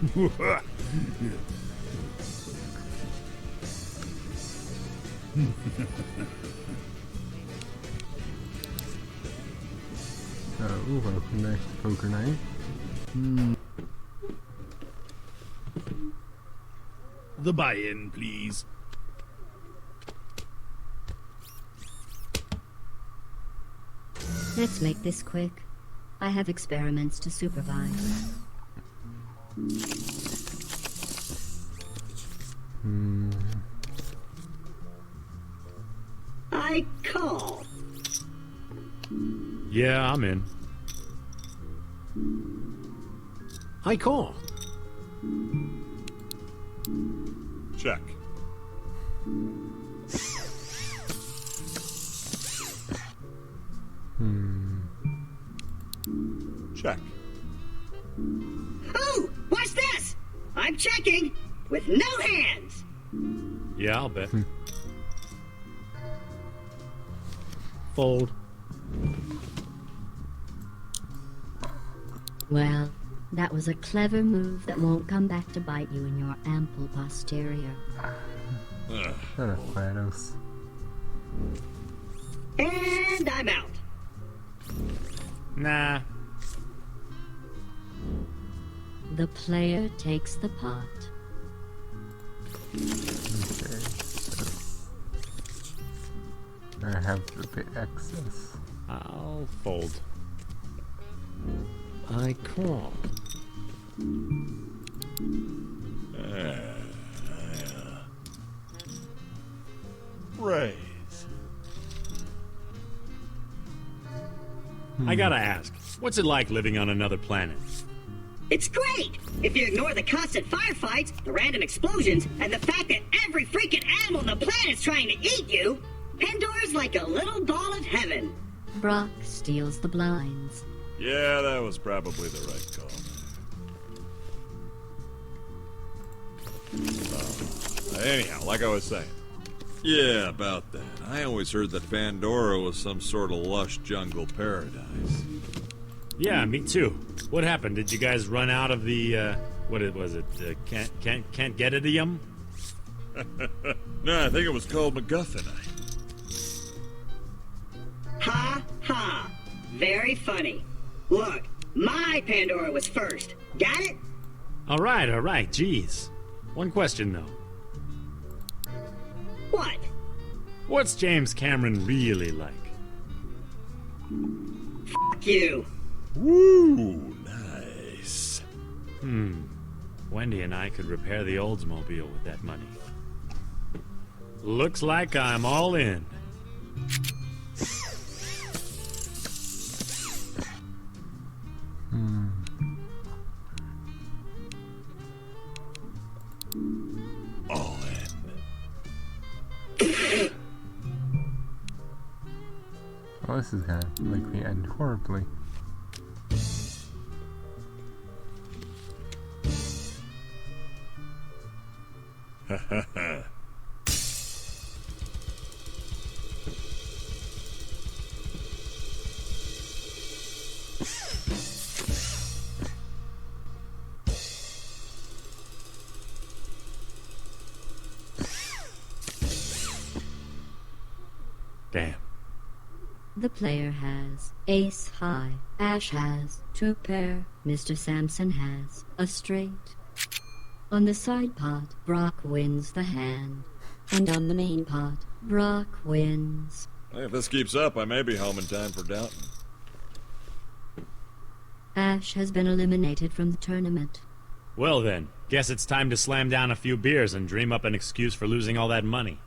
Ooh, welcome nice poker night. The buy-in, please. Let's make this quick. I have experiments to supervise. I call. Yeah, I'm in. I call. Check. Check. Ooh, what's this? I'm checking with no hands. Yeah, I'll bet. Fold. Well, that was a clever move that won't come back to bite you in your ample posterior. Shut up, GLaDOS. And I'm out. Nah. The player takes the pot. Okay, so I have a bit excess. I'll fold. I call. Raise. I gotta ask, what's it like living on another planet? It's great! If you ignore the constant firefights, the random explosions, and the fact that every freaking animal on the planet's trying to eat you, Pandora's like a little ball of heaven. Brock steals the blinds. Yeah, that was probably the right call. Anyhow, like I was saying. Yeah, about that. I always heard that Pandora was some sort of lush jungle paradise. Yeah, me too. What happened? Did you guys run out of the, what was it? Can't get it-ium? No, I think it was called MacGuffinite. Ha ha. Very funny. Look, my Pandora was first. Got it? All right, jeez. One question, though. What? What's James Cameron really like? Fuck you. Woo, nice. Wendy and I could repair the Oldsmobile with that money. Looks like I'm all in. All in. Well, this is gonna likely end horribly. Damn. The player has ace high. Ash has two pair. Mr. Sampson has a straight. On the side pot, Brock wins the hand. And on the main pot, Brock wins. If this keeps up, I may be home in time for Downton. Ash has been eliminated from the tournament. Well then, guess it's time to slam down a few beers and dream up an excuse for losing all that money.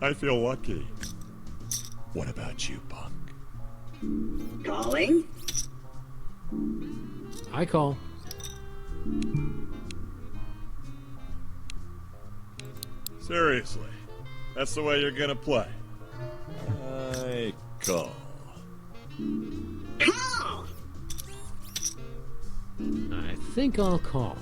I feel lucky. What about you, punk? Calling? I call. Seriously, that's the way you're gonna play. I call. Call! I think I'll call.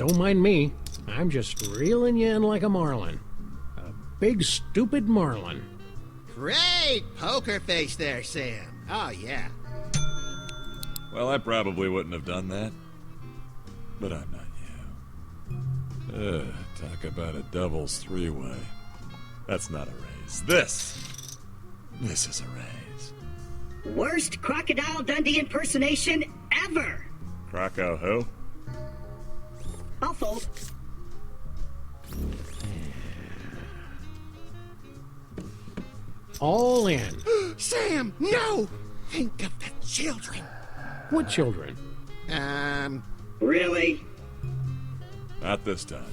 Don't mind me. I'm just reeling you in like a marlin. A big, stupid marlin. Great poker face there, Sam. Oh, yeah. Well, I probably wouldn't have done that. But I'm not you. Talk about a devil's three-way. That's not a raise. This is a raise. Worst Crocodile Dundee impersonation ever. Krakow who? I'll fold. All in. Sam, no! Think of the children. What children? Really? Not this time.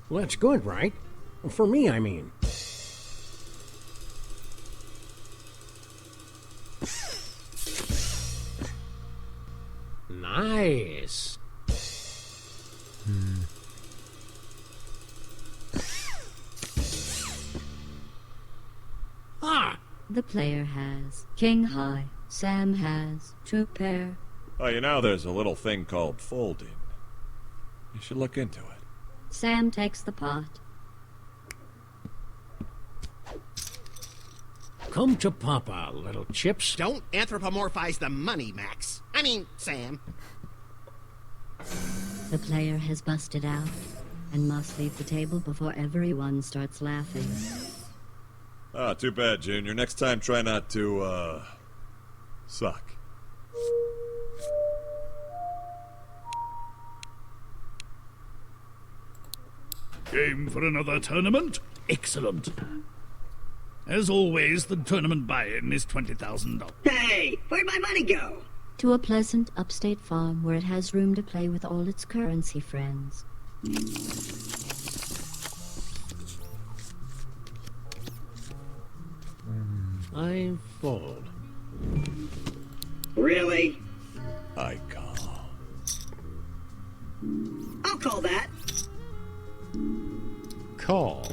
Well, that's good, right? For me, I mean. Nice. Ah! The player has king high. Sam has two pair. Oh, you know there's a little thing called folding. You should look into it. Sam takes the pot. Come to Papa, little chips. Don't anthropomorphize the money, Max. I mean, Sam. The player has busted out and must leave the table before everyone starts laughing. Ah, too bad, Junior. Next time, try not to, suck. Game for another tournament? Excellent. As always, the tournament buy-in is $20,000. Hey, where'd my money go? To a pleasant upstate farm where it has room to play with all its currency friends. I fold. Really? I call. I'll call that. Call.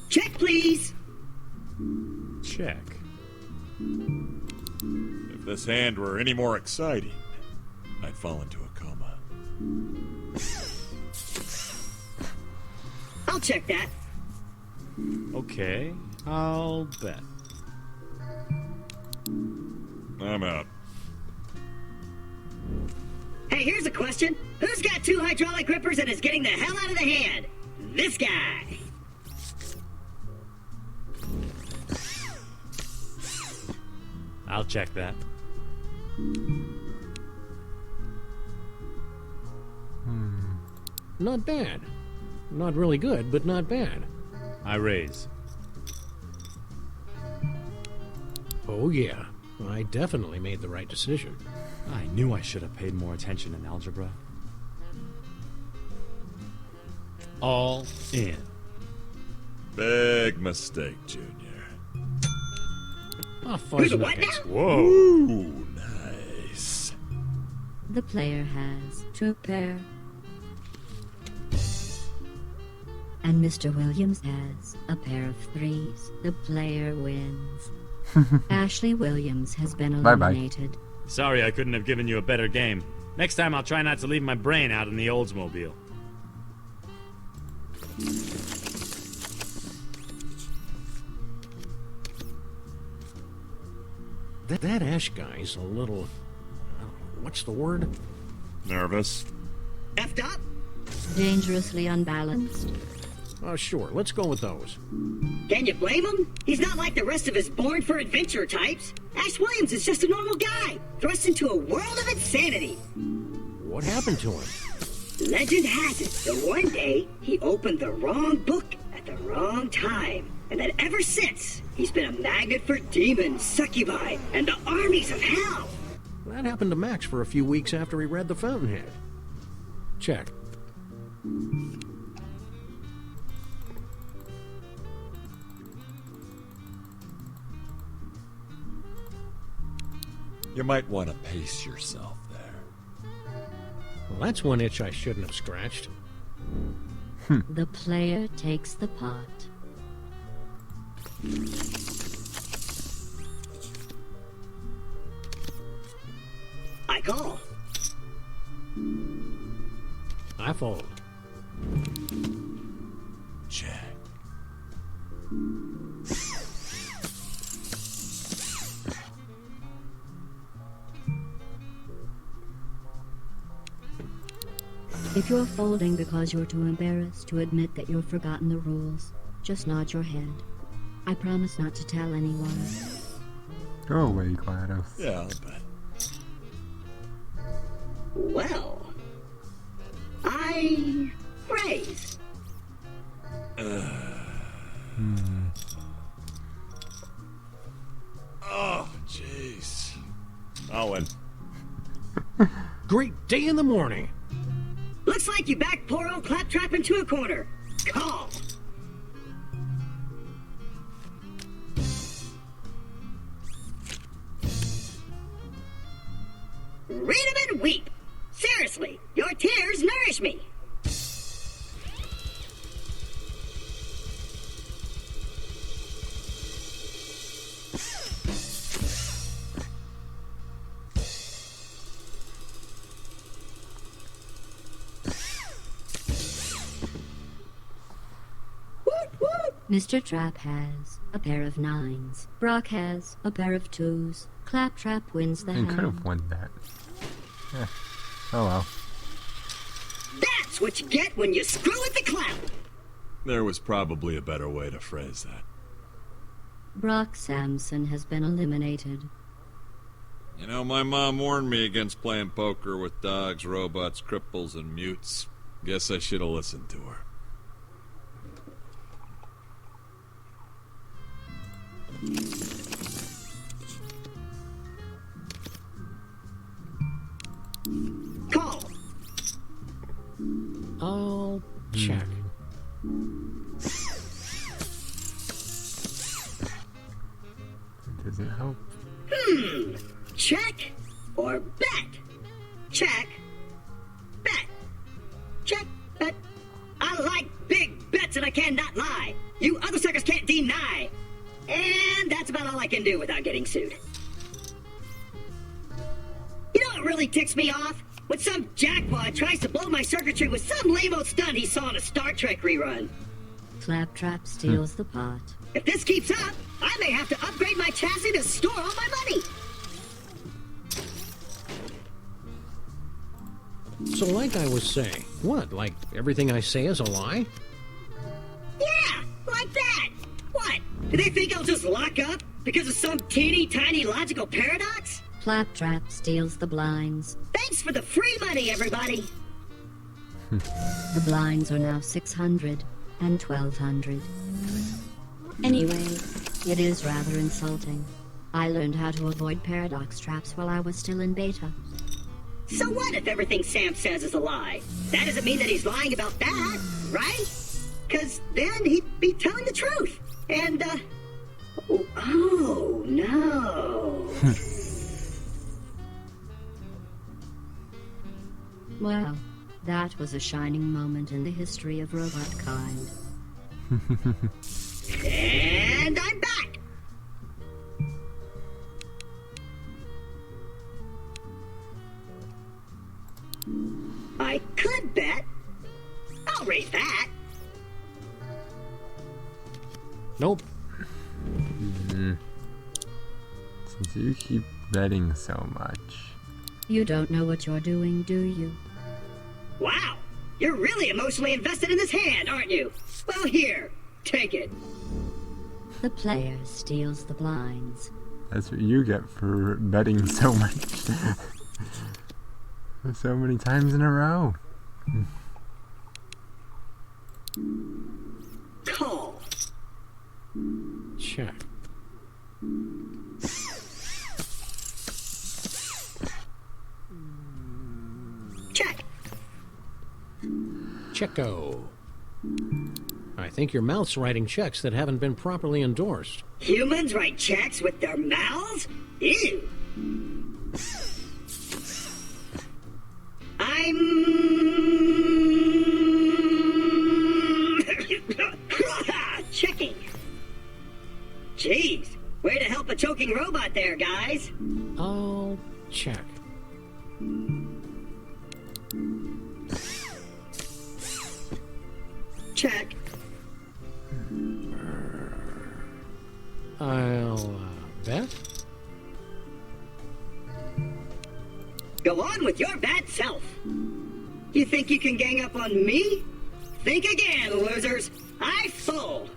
Check, please. Check. If this hand were any more exciting, I'd fall into a coma. I'll check that. Okay, I'll bet. I'm out. Hey, here's a question. Who's got two hydraulic grippers and is getting the hell out of the hand? This guy. I'll check that. Not bad. Not really good, but not bad. I raise. Oh, yeah. I definitely made the right decision. I knew I should have paid more attention in algebra. All in. Big mistake, Junior. Ah, Who's a what fuzznuggets. now? Whoa. Ooh, nice. The player has two pair. And Mr. Williams has a pair of threes. The player wins. Ashley Williams has been Bye-bye. eliminated. Sorry I couldn't have given you a better game. Next time I'll try not to leave my brain out in the Oldsmobile. That Ash guy's a little... what's the word? Nervous? Effed up? Dangerously unbalanced. Oh, sure. Let's go with those. Can you blame him? He's not like the rest of his born for adventure types. Ash Williams is just a normal guy, thrust into a world of insanity. What happened to him? Legend has it that one day he opened the wrong book at the wrong time, and that ever since he's been a magnet for demons, succubi, and the armies of hell. That happened to Max for a few weeks after he read The Fountainhead. Check. You might want to pace yourself there. Well, that's one itch I shouldn't have scratched. The player takes the pot. I call. I fold. Check. If you're folding because you're too embarrassed to admit that you've forgotten the rules, just nod your head. I promise not to tell anyone. Go away, GLaDOS. Yeah, I'll bet. Well, I raise. Oh, jeez. I'll win. Great day in the morning. Looks like you backed poor old Claptrap into a corner. Call. Read 'em and weep. Seriously, your tears nourish me. Mr. Trap has a pair of 9s. Brock has a pair of 2s. Claptrap wins the You could hand. have won that. Eh. Oh well. That's what you get when you screw with the clap. There was probably a better way to phrase that. Brock Samson has been eliminated. You know, my mom warned me against playing poker with dogs, robots, cripples, and mutes. Guess I should have listened to her. Call. I'll check. Does it help? Check or bet? Check. Bet. Check. Bet. I like big bets and I cannot lie. You other suckers can't deny. And that's about all I can do without getting sued. You know what really ticks me off? When some jackwad tries to blow my circuitry with some lame-o stunt he saw in a Star Trek rerun. Claptrap steals the pot. If this keeps up, I may have to upgrade my chassis to store all my money. So like I was saying, what, like everything I say is a lie? Yeah, like that. What? Do they think I'll just lock up because of some teeny tiny logical paradox? Claptrap steals the blinds. Thanks for the free money, everybody. The blinds are now 600 and 1200. Anyway, it is rather insulting. I learned how to avoid paradox traps while I was still in beta. So what if everything Sam says is a lie? That doesn't mean that he's lying about that, right? Because then he'd be telling the truth. And, oh no. Well, that was a shining moment in the history of robot kind. And I'm back. I could bet. I'll raise that. Nope. Since you keep betting so much. You don't know what you're doing, do you? Wow, you're really emotionally invested in this hand, aren't you? Well, here, take it. The player steals the blinds. That's what you get for betting so much. So many times in a row. Call. Check. Check. Checko. I think your mouth's writing checks that haven't been properly endorsed. Humans write checks with their mouths? Ew. talking robot there, guys. I'll check. Check. I'll bet. Go on with your bad self. You think you can gang up on me? Think again, losers. I fold.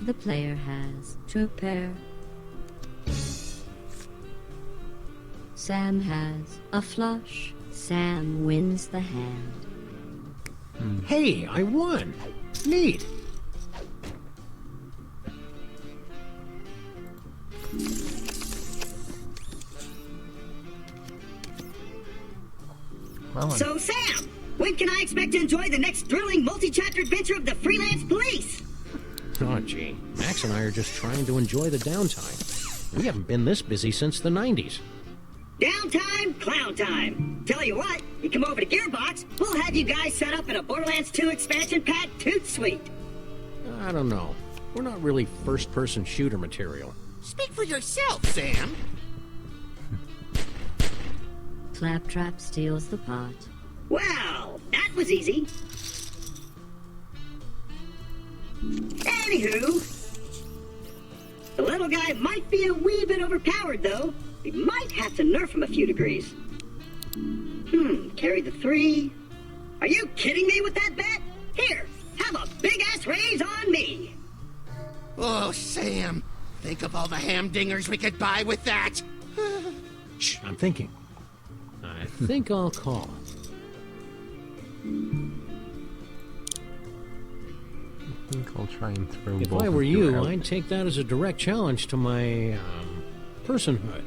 The player has 2 pair. Sam has a flush. Sam wins the hand. Hey, I won. Neat. Well, So, Sam, when can I expect to enjoy the next thrilling multi-chapter adventure of the freelance police? Oh, gee. Max and I are just trying to enjoy the downtime. We haven't been this busy since the 90s. Downtime, clown time. Tell you what, you come over to Gearbox, we'll have you guys set up in a Borderlands 2 expansion pack toot suite. I don't know. We're not really first-person shooter material. Speak for yourself, Sam. Claptrap steals the pot. Well, that was easy. Anywho, the little guy might be a wee bit overpowered, though. We might have to nerf him a few degrees. Carry the 3. Are you kidding me with that bet? Here, have a big-ass raise on me. Oh, Sam. Think of all the hamdingers we could buy with that. Shh, I'm thinking. I think I'll call. I think I'll try and throw If both I of were you, out. I'd take that as a direct challenge to my, personhood.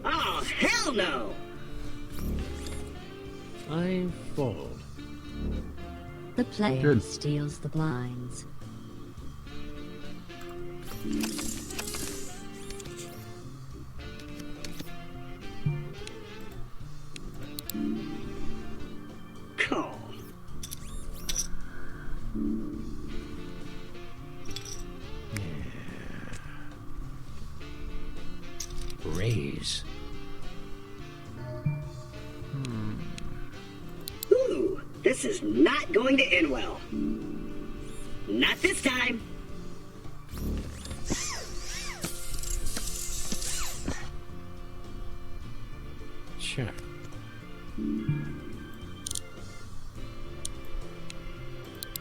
Oh, hell no! I fold. The player Good. steals the blinds. Call. Raise. Ooh, this is not going to end well. Not this time. Check.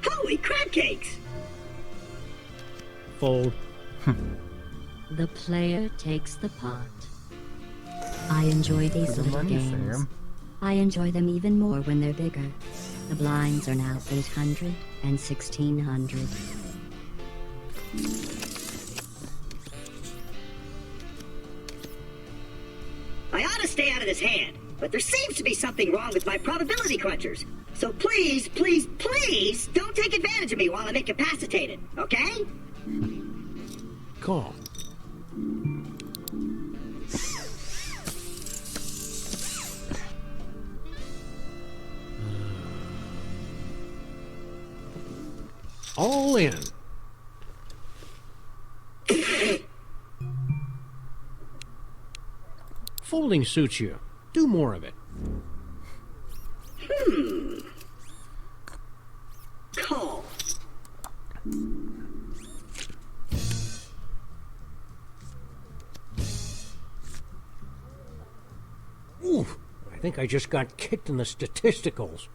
Holy crab cakes! Fold. The player takes the pot. I enjoy these Good little money, games. Sam. I enjoy them even more when they're bigger. The blinds are now 800 and 1600. I ought to stay out of this hand, but there seems to be something wrong with my probability crunchers. So please, please, please don't take advantage of me while I'm incapacitated, okay? Call. All in. Folding suits you. Do more of it. Call. Oof. I think I just got kicked in the statisticals.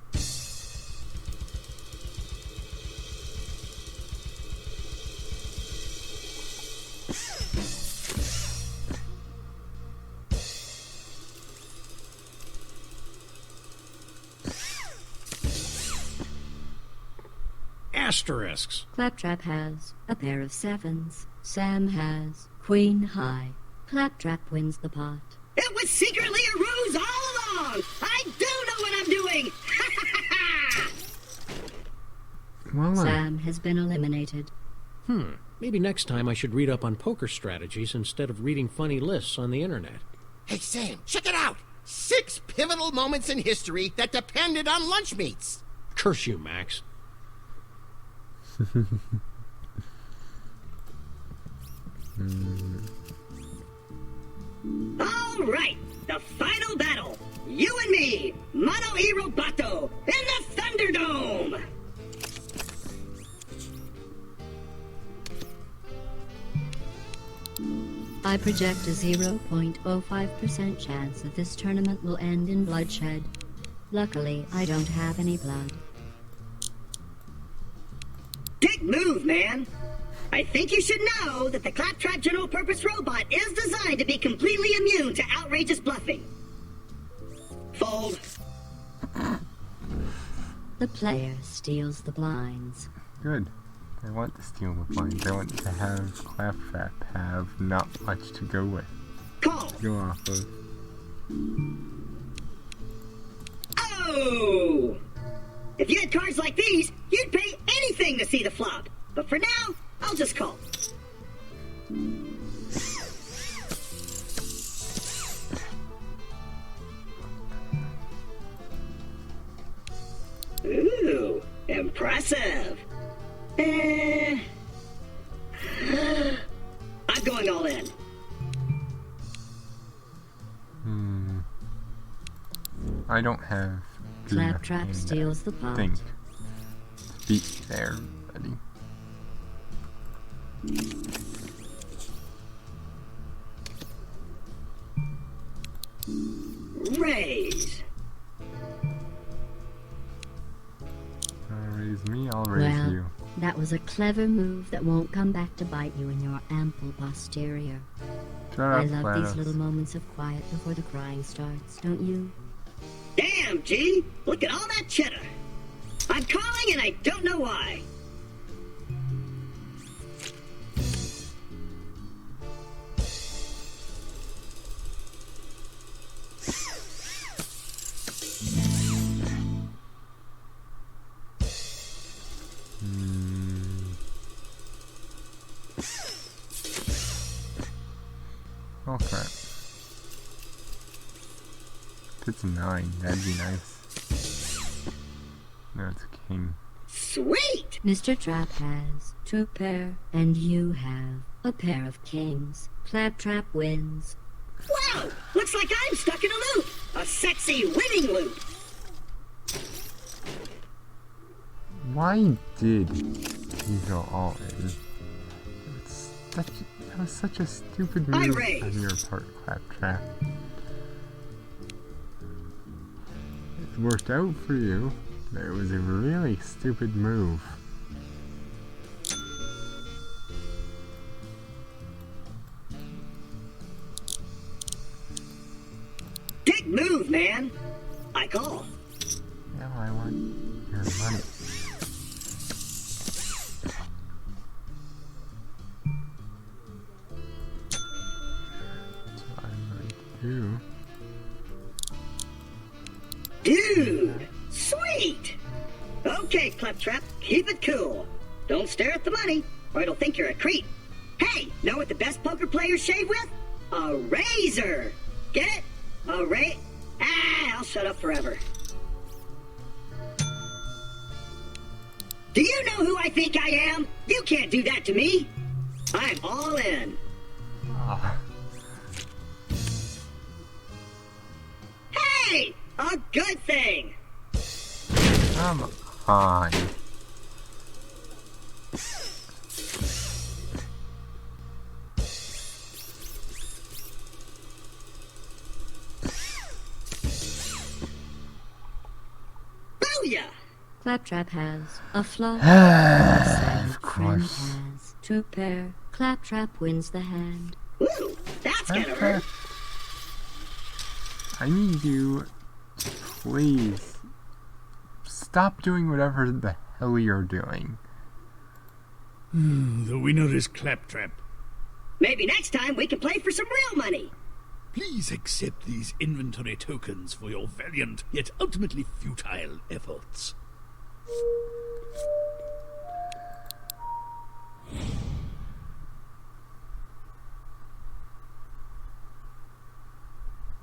Asterisks. Claptrap has a pair of 7s. Sam has queen high. Claptrap wins the pot. It was secretly a ruse all along! I do know what I'm doing! Well, Sam has been eliminated. Maybe next time I should read up on poker strategies instead of reading funny lists on the internet. Hey, Sam, check it out. 6 pivotal moments in history that depended on lunch meats. Curse you, Max. All right, the final battle. You and me, Mono e Roboto, in the Thunderdome. I project a 0.05% chance that this tournament will end in bloodshed. Luckily, I don't have any blood. Big move, man. I think you should know that the Claptrap General Purpose Robot is designed to be completely immune to outrageous bluffing. Fold. The player steals the blinds. Good. I want to steal the blinds. I want to have Claptrap have not much to go with. Call. Go off of. Oh! If you had cards like these, you'd pay anything to see the flop. But for now, I'll just call. Ooh, impressive. I'm going all in. I don't have good enough Claptrap hand steals the pot. Think. Speak there, buddy. Raise. Raise me, I'll raise Well, you. that was a clever move that won't come back to bite you in your ample posterior. Shut I up, love these GLaDOS. little moments of quiet before the crying starts, don't you? Damn, G! Look at all that cheddar. I'm calling and I don't know why. Oh crap. If it's 9, that'd be nice. No, it's a king. Sweet! Mr. Trap has 2 pair, and you have a pair of kings. Claptrap wins. Wow! Looks like I'm stuck in a loop. A sexy winning loop. Why did you go all in? That was such a stupid I move raise. on your part, Claptrap. It worked out for you, but it was a really stupid move. Big move, man. I call. Now I want your money. So I'm going to do. Dude! Sweet! Okay, Claptrap, keep it cool. Don't stare at the money, or it'll think you're a creep. Hey, know what the best poker players shave with? A razor! Get it? A I'll shut up forever. Do you know who I think I am? You can't do that to me. I'm all in. Ah, Hey! A good thing! come on. Booyah! Claptrap has a flop. Of Friend course. has 2 pair. Claptrap wins the hand. Ooh, that's gonna hurt. I need you to please stop doing whatever the hell you're doing. The winner is Claptrap. Maybe next time we can play for some real money. Please accept these inventory tokens for your valiant yet ultimately futile efforts.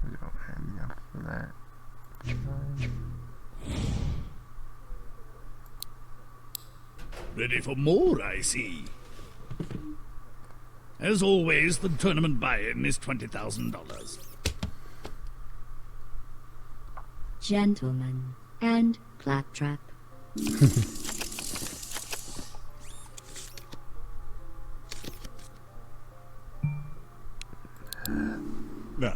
I don't have enough for that. Ready for more, I see. As always, the tournament buy-in is $20,000. Gentlemen and Claptrap. Nah.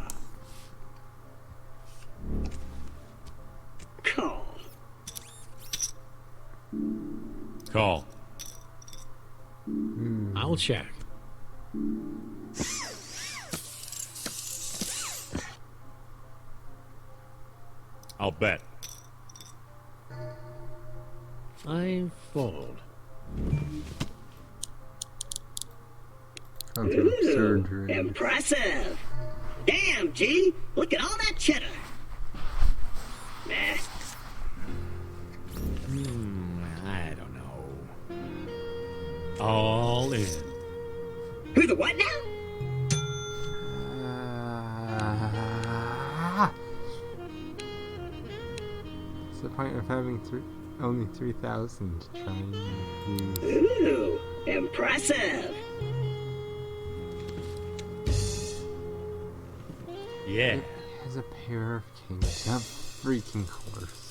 Call. Call. I'll check. I'll bet. I fold. Sounds absurd, Ooh, really. impressive. Damn, G. Look at all that cheddar. Nah. I don't know. All in. Who the what now? What's the point of having only 3,000 to try and use? Ooh, impressive. Yeah. It has a pair of kings. Of freaking course.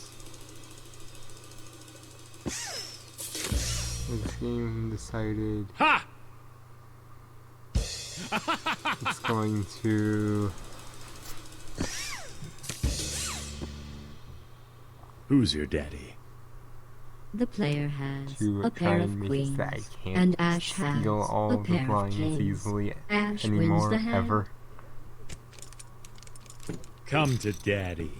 This game decided Ha! it's going to. Who's your daddy? The player has To a try pair and of make queens, it that I can't and Ash has steal all a of the pair of blinds kings. easily Ash wins anymore, the hand. ever. Come to daddy.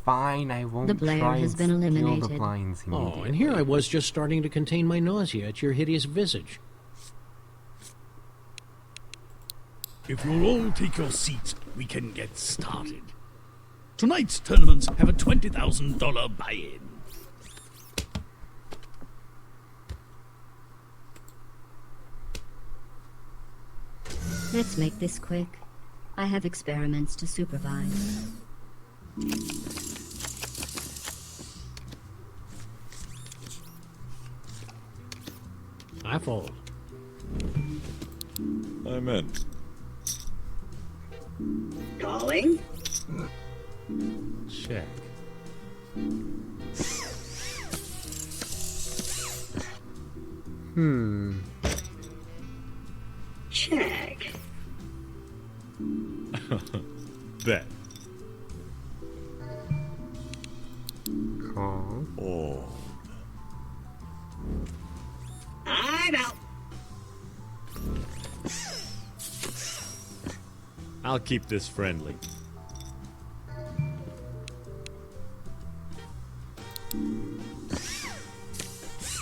Fine, I won't The player try has and been steal the eliminated. blinds immediately. Oh, and here I was just starting to contain my nausea at your hideous visage. If you'll all take your seats, we can get started. Tonight's tournaments have a $20,000 buy-in. Let's make this quick. I have experiments to supervise. I fold. I'm in. Calling. Check. Check. Bet. Call. Oh. I'm out. I'll keep this friendly.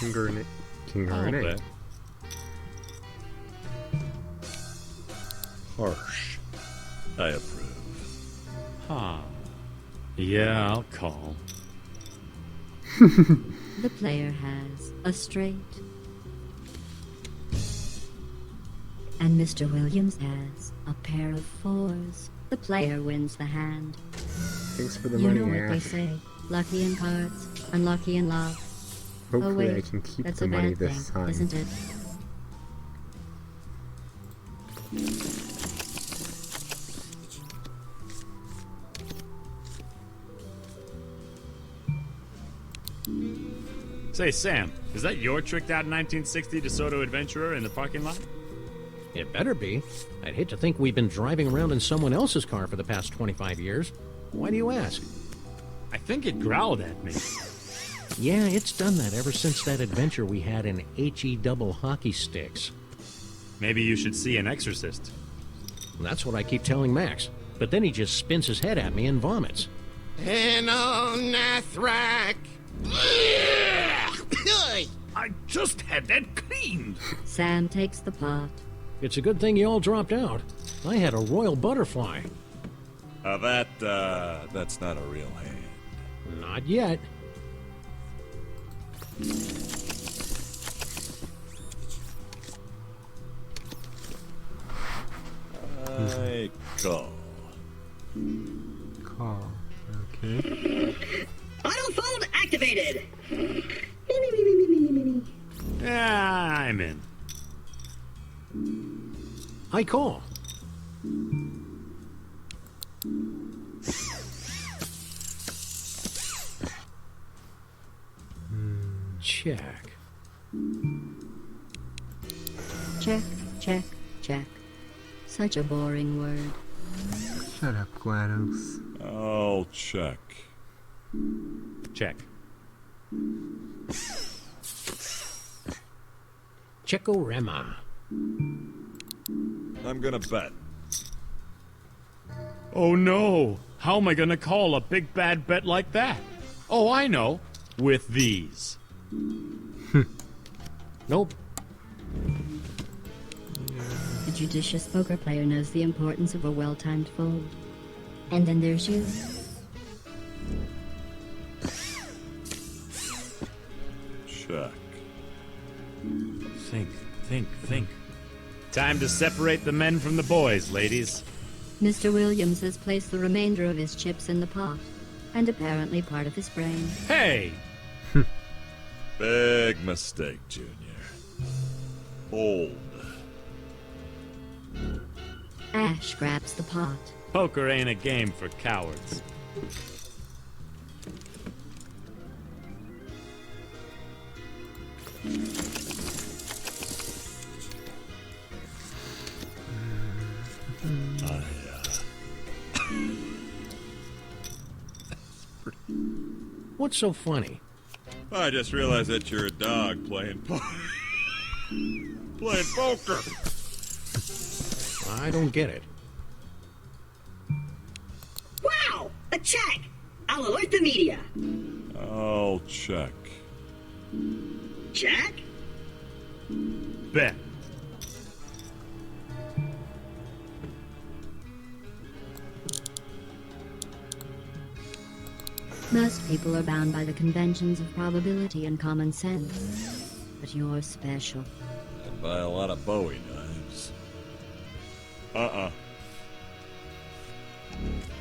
King or an I'll eight. bet. Harsh. I approve. Huh. Yeah, I'll call. The player has a straight. And Mr. Williams has a pair of fours. The player wins the hand. Thanks for the You money, know what they Ash. say. Lucky in cards, unlucky in love. Hopefully Oh wait, I can keep that's the a money bad this thing, time. isn't it? Say, Sam, is that your tricked out 1960 DeSoto Adventurer in the parking lot? It better be. I'd hate to think we've been driving around in someone else's car for the past 25 years. Why do you ask? I think it growled at me. Yeah, it's done that ever since that adventure we had in HE double hockey sticks. Maybe you should see an exorcist. That's what I keep telling Max. But then he just spins his head at me and vomits. Enonathrak. I just had that cleaned. Sam takes the pot. It's a good thing you all dropped out. I had a royal butterfly. That's not a real hand. Not yet. I call. Call. Okay. Autophone activated. Yeah, I'm in. I call. Check. Check, check, check. Such a boring word. Shut up, GLaDOS. I'll check. Check. Checkorama. I'm gonna bet. Oh no! How am I gonna call a big bad bet like that? Oh, I know. With these. Nope. A judicious poker player knows the importance of a well-timed fold. And then there's you. Check. Think. Time to separate the men from the boys, ladies. Mr. Williams has placed the remainder of his chips in the pot, and apparently part of his brain. Hey! Big mistake, Junior. Old. Ash grabs the pot. Poker ain't a game for cowards. What's so funny? I just realized that you're a dog playing playing poker. I don't get it. Wow! A check! I'll alert the media. I'll check. Check? Bet. Most people are bound by the conventions of probability and common sense. But you're special. And buy a lot of Bowie knives.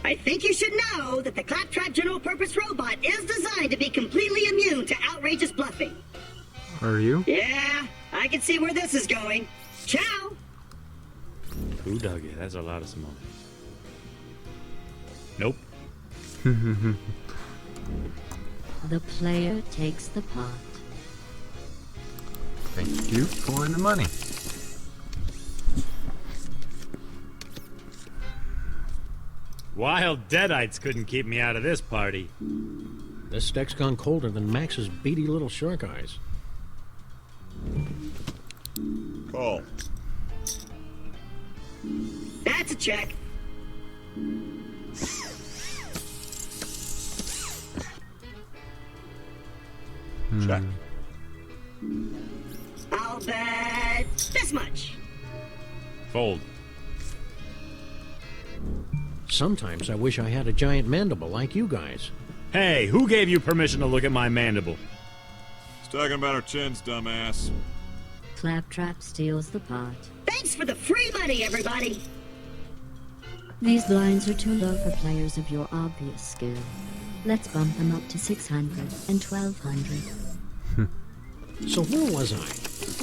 I think you should know that the Claptrap General Purpose Robot is designed to be completely immune to outrageous bluffing. Are you? Yeah, I can see where this is going. Ciao! Who dug it? That's a lot of smoke. Nope. The player takes the pot. Thank you for the money. Wild deadites couldn't keep me out of this party. This deck's gone colder than Max's beady little shark eyes. Call. That's a check. Check. I'll bet this much. Fold. Sometimes I wish I had a giant mandible like you guys. Hey, who gave you permission to look at my mandible? He's talking about our chins, dumbass. Claptrap steals the pot. Thanks for the free money, everybody. These blinds are too low for players of your obvious skill. Let's bump them up to 600 and 1200. So where was I?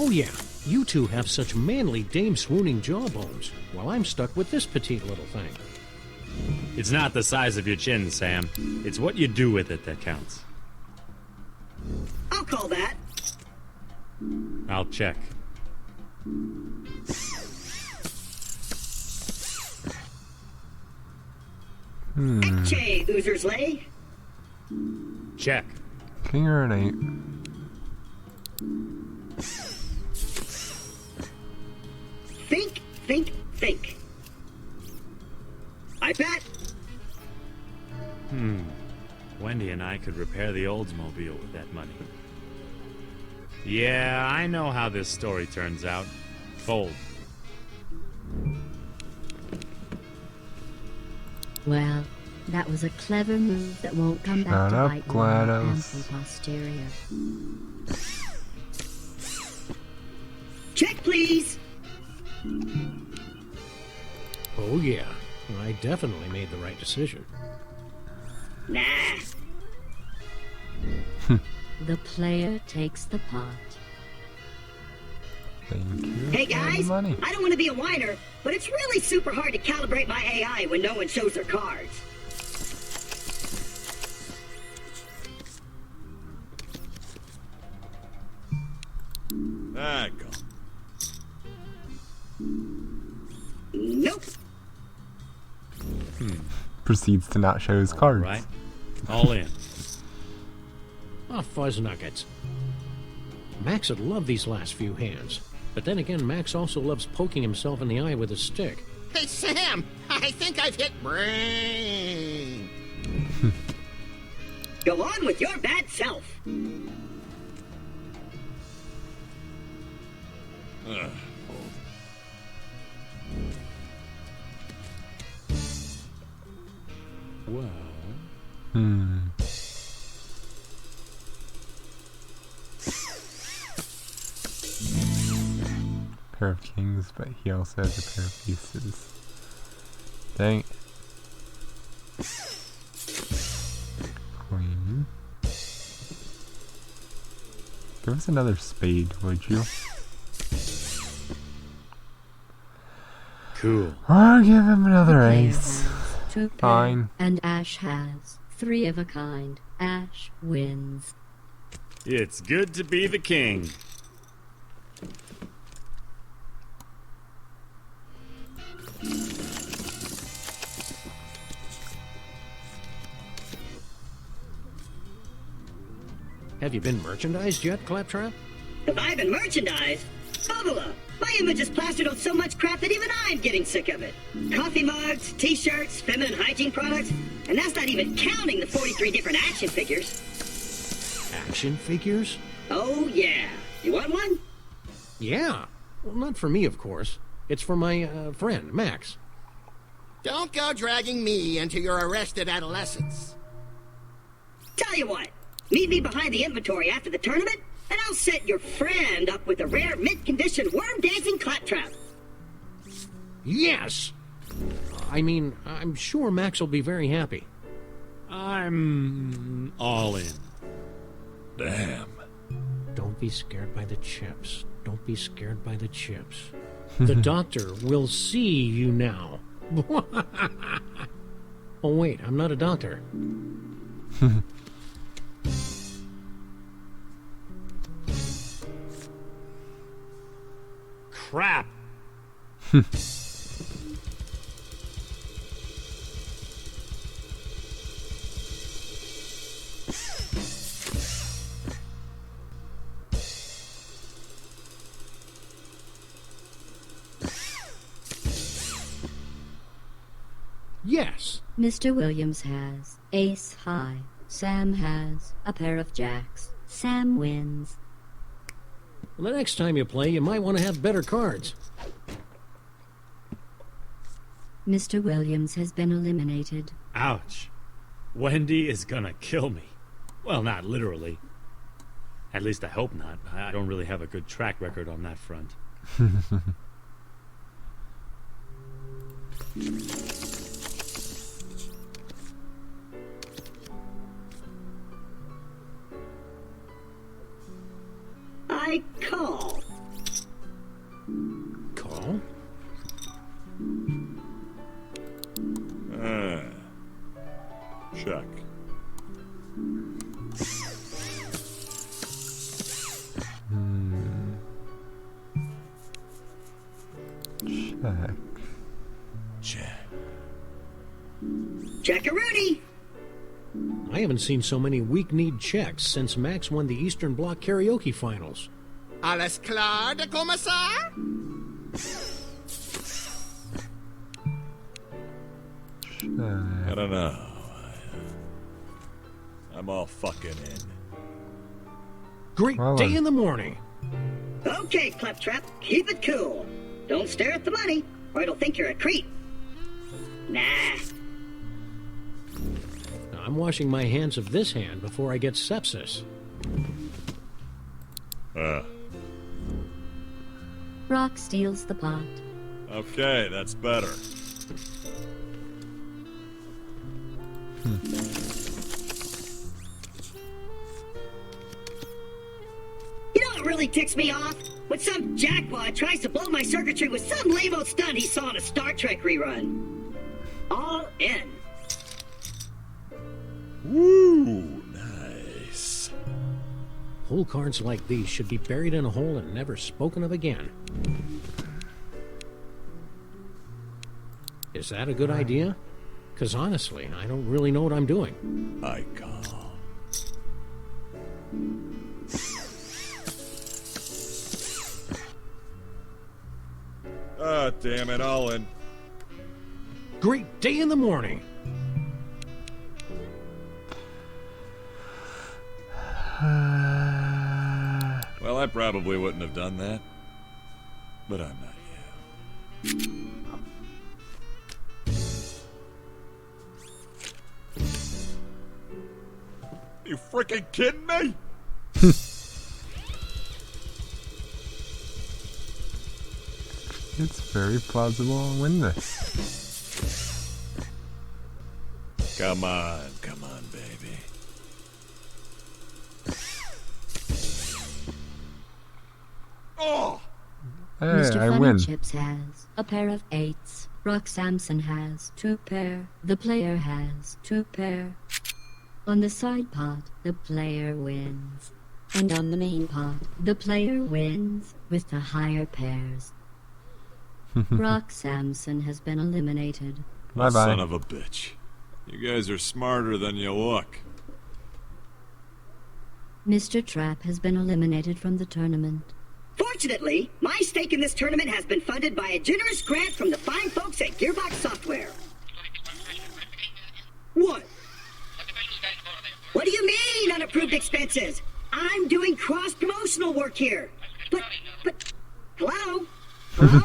Oh yeah, you two have such manly dame swooning jawbones, while I'm stuck with this petite little thing. It's not the size of your chin, Sam. It's what you do with it that counts. I'll call that. I'll check. Che, Oozer's Lay. Check. King or an 8? Think. I bet. Wendy and I could repair the Oldsmobile with that money. Yeah, I know how this story turns out. Fold. Well, that was a clever move that won't come back Shut to up, bite you in the GLaDOS. ample posterior. Check, please. Oh yeah, I definitely made the right decision. Nah. The player takes the pot. Thank you. Hey for the guys, money. I don't want to be a whiner, but it's really super hard to calibrate my AI when no one shows their cards. Ah, go. Nope. Proceeds to not show his cards. Right? All in. Ah, fuzz nuggets. Max would love these last few hands. But then again, Max also loves poking himself in the eye with a stick. Hey, Sam, I think I've hit brain. Go on with your bad self. Well, Pair of kings, but he also has a pair of aces. Dang it. Queen. Give us another spade, would you? cool. Or give him another The player ace. has 2 pair, Fine. and Ash has 3 of a kind. Ash wins. It's good to be the king. Have you been merchandised yet, Claptrap? Have I been merchandised? Bubba, my image is plastered on so much crap that even I'm getting sick of it. Coffee mugs, t-shirts, feminine hygiene products, and that's not even counting the 43 different action figures. Action figures? Oh yeah. You want one? Yeah. Well, not for me, of course. It's for my friend, Max. Don't go dragging me into your arrested adolescence. Tell you what, meet me behind the inventory after the tournament, and I'll set your friend up with a rare mint-condition worm-dancing claptrap. Yes! I mean, I'm sure Max will be very happy. I'm all in. Damn. Don't be scared by the chips. Don't be scared by the chips. The doctor will see you now. Oh, wait, I'm not a doctor. Crap. Yes. Mr. Williams has ace high. Sam has a pair of jacks. Sam wins. Well, the next time you play, you might want to have better cards. Mr. Williams has been eliminated. Ouch. Wendy is gonna kill me. Well, not literally. At least I hope not. I don't really have a good track record on that front. I call. Call? Check. Check. Check. Check-a-rooney. I haven't seen so many weak-kneed checks since Max won the Eastern Bloc karaoke finals. Alles klar, der Kommissar? I don't know. I'm all fucking in. Great Well, day in the morning. Okay, Claptrap, keep it cool. Don't stare at the money, or it'll think you're a creep. Nah. I'm washing my hands of this hand before I get sepsis. Rock steals the pot. Okay, that's better. You know what what really ticks me off? When some jackwad tries to blow my circuitry with some lame-old stunt he saw in a Star Trek rerun. All in. Woo, nice. Hole cards like these should be buried in a hole and never spoken of again. Is that a good idea? Because honestly, I don't really know what I'm doing. I call. Ah, damn it, all in. Great day in the morning. Well, I probably wouldn't have done that. But I'm not you. You freaking kidding me? It's very plausible I'll win this. Come on, baby. Oh! Hey, Mr. I Funny win. Chips has a pair of 8s. Rock Samson has 2 pair. The player has 2 pair. On the side pot, the player wins. And on the main pot, the player wins with the higher pairs. Rock Samson has been eliminated. Bye bye. Son of a bitch. You guys are smarter than you look. Mr. Trap has been eliminated from the tournament. Fortunately, my stake in this tournament has been funded by a generous grant from the fine folks at Gearbox Software. What? What do you mean, unapproved expenses? I'm doing cross-promotional work here. But, hello? Hello?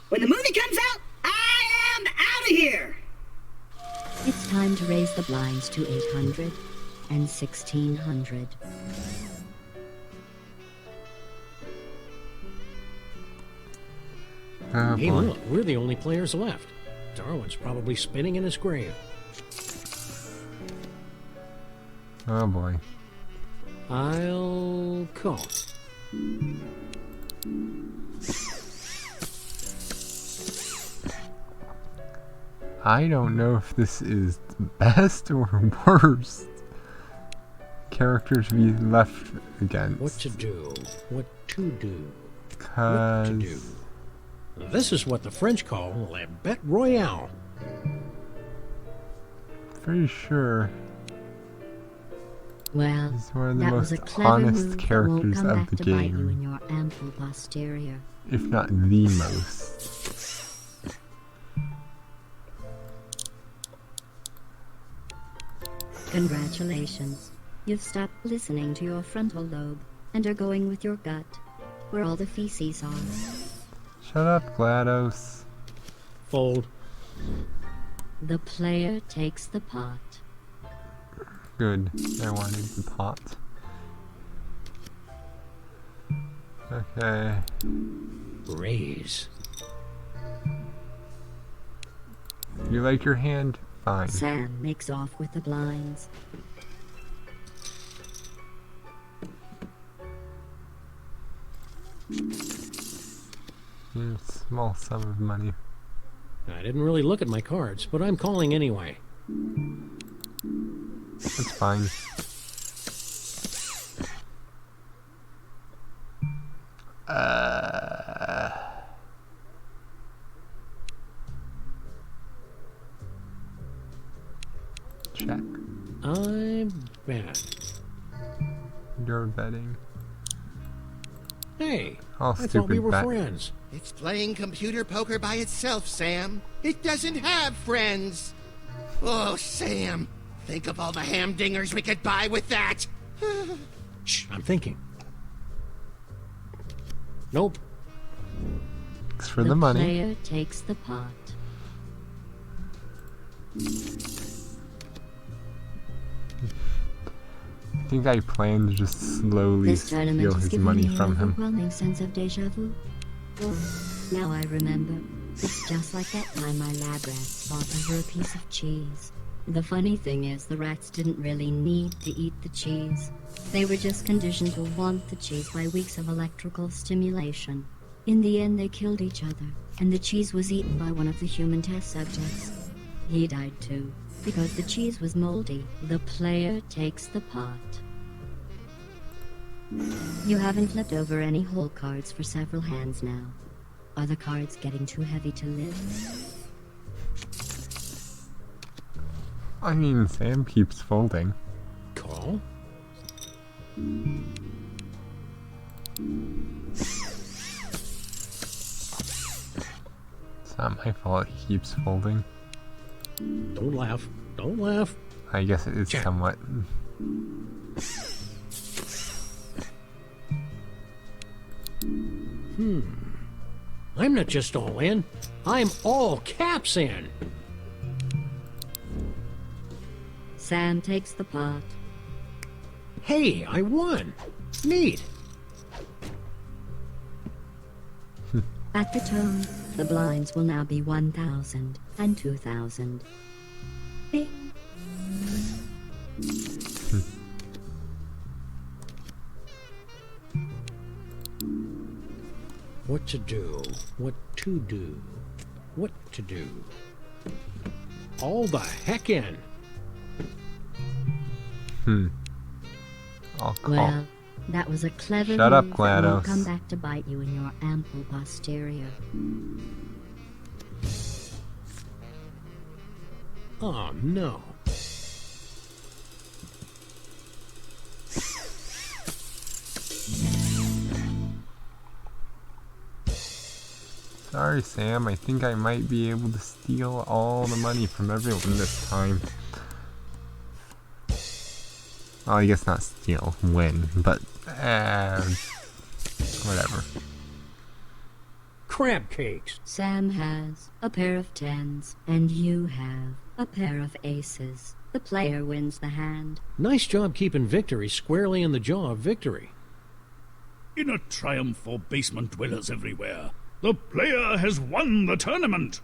When the movie comes out, I am out of here! It's time to raise the blinds to 800 and 1600. Oh Hey, boy. look, we're the only players left. Darwin's probably spinning in his grave. Oh boy. I'll call. I don't know if this is the best or worst character to be left against. What to do? What to do? What to Cause do? This is what the French call la bête royale. pretty sure Well, he's one of the that was a most clever honest move that won't characters come of back the to bite you in game, your ample posterior. if not the most. Congratulations. You've stopped listening to your frontal lobe and are going with your gut, where all the feces are. Shut up, GLaDOS. Fold. The player takes the pot. Good. I wanted the pot. Okay. Raise. You like your hand? Fine. Sam makes off with the blinds. Small sum of money. I didn't really look at my cards, but I'm calling anyway. That's fine. Check. I'm bad. You're betting. Hey, All I thought we stupid were bet. friends. It's playing computer poker by itself, Sam. It doesn't have friends. Oh, Sam, think of all the hamdingers we could buy with that. Shh, I'm thinking. Nope. Thanks for the money. Player takes the pot. I think I plan to just slowly This tournament steal has his given money me an from him. overwhelming sense of deja vu. Oh, now I remember. It's just like that time my lab rats fought over a piece of cheese. The funny thing is, the rats didn't really need to eat the cheese. They were just conditioned to want the cheese by weeks of electrical stimulation. In the end, they killed each other, and the cheese was eaten by one of the human test subjects. He died too, because the cheese was moldy. The player takes the pot. You haven't flipped over any whole cards for several hands now. Are the cards getting too heavy to lift? I mean, Sam keeps folding. Call? It's not my fault he keeps folding. Don't laugh. Don't laugh. I guess it is Check. somewhat. I'm not just all in. I'm all caps in. Sam takes the pot. Hey, I won. Neat. At the tone, the blinds will now be 1,000 and 2,000. Bing. What to do? What to do? What to do? All the heck in. I'll call. Well, that was a clever Shut up, move that won't GLaDOS. come back to bite you in your ample posterior. Oh, no. Sorry, Sam. I think I might be able to steal all the money from everyone this time. Well, I guess not steal, win, but whatever. Crab cakes. Sam has a pair of tens, and you have a pair of aces. The player wins the hand. Nice job keeping victory squarely in the jaw of victory. In a triumph for basement dwellers everywhere, the player has won the tournament.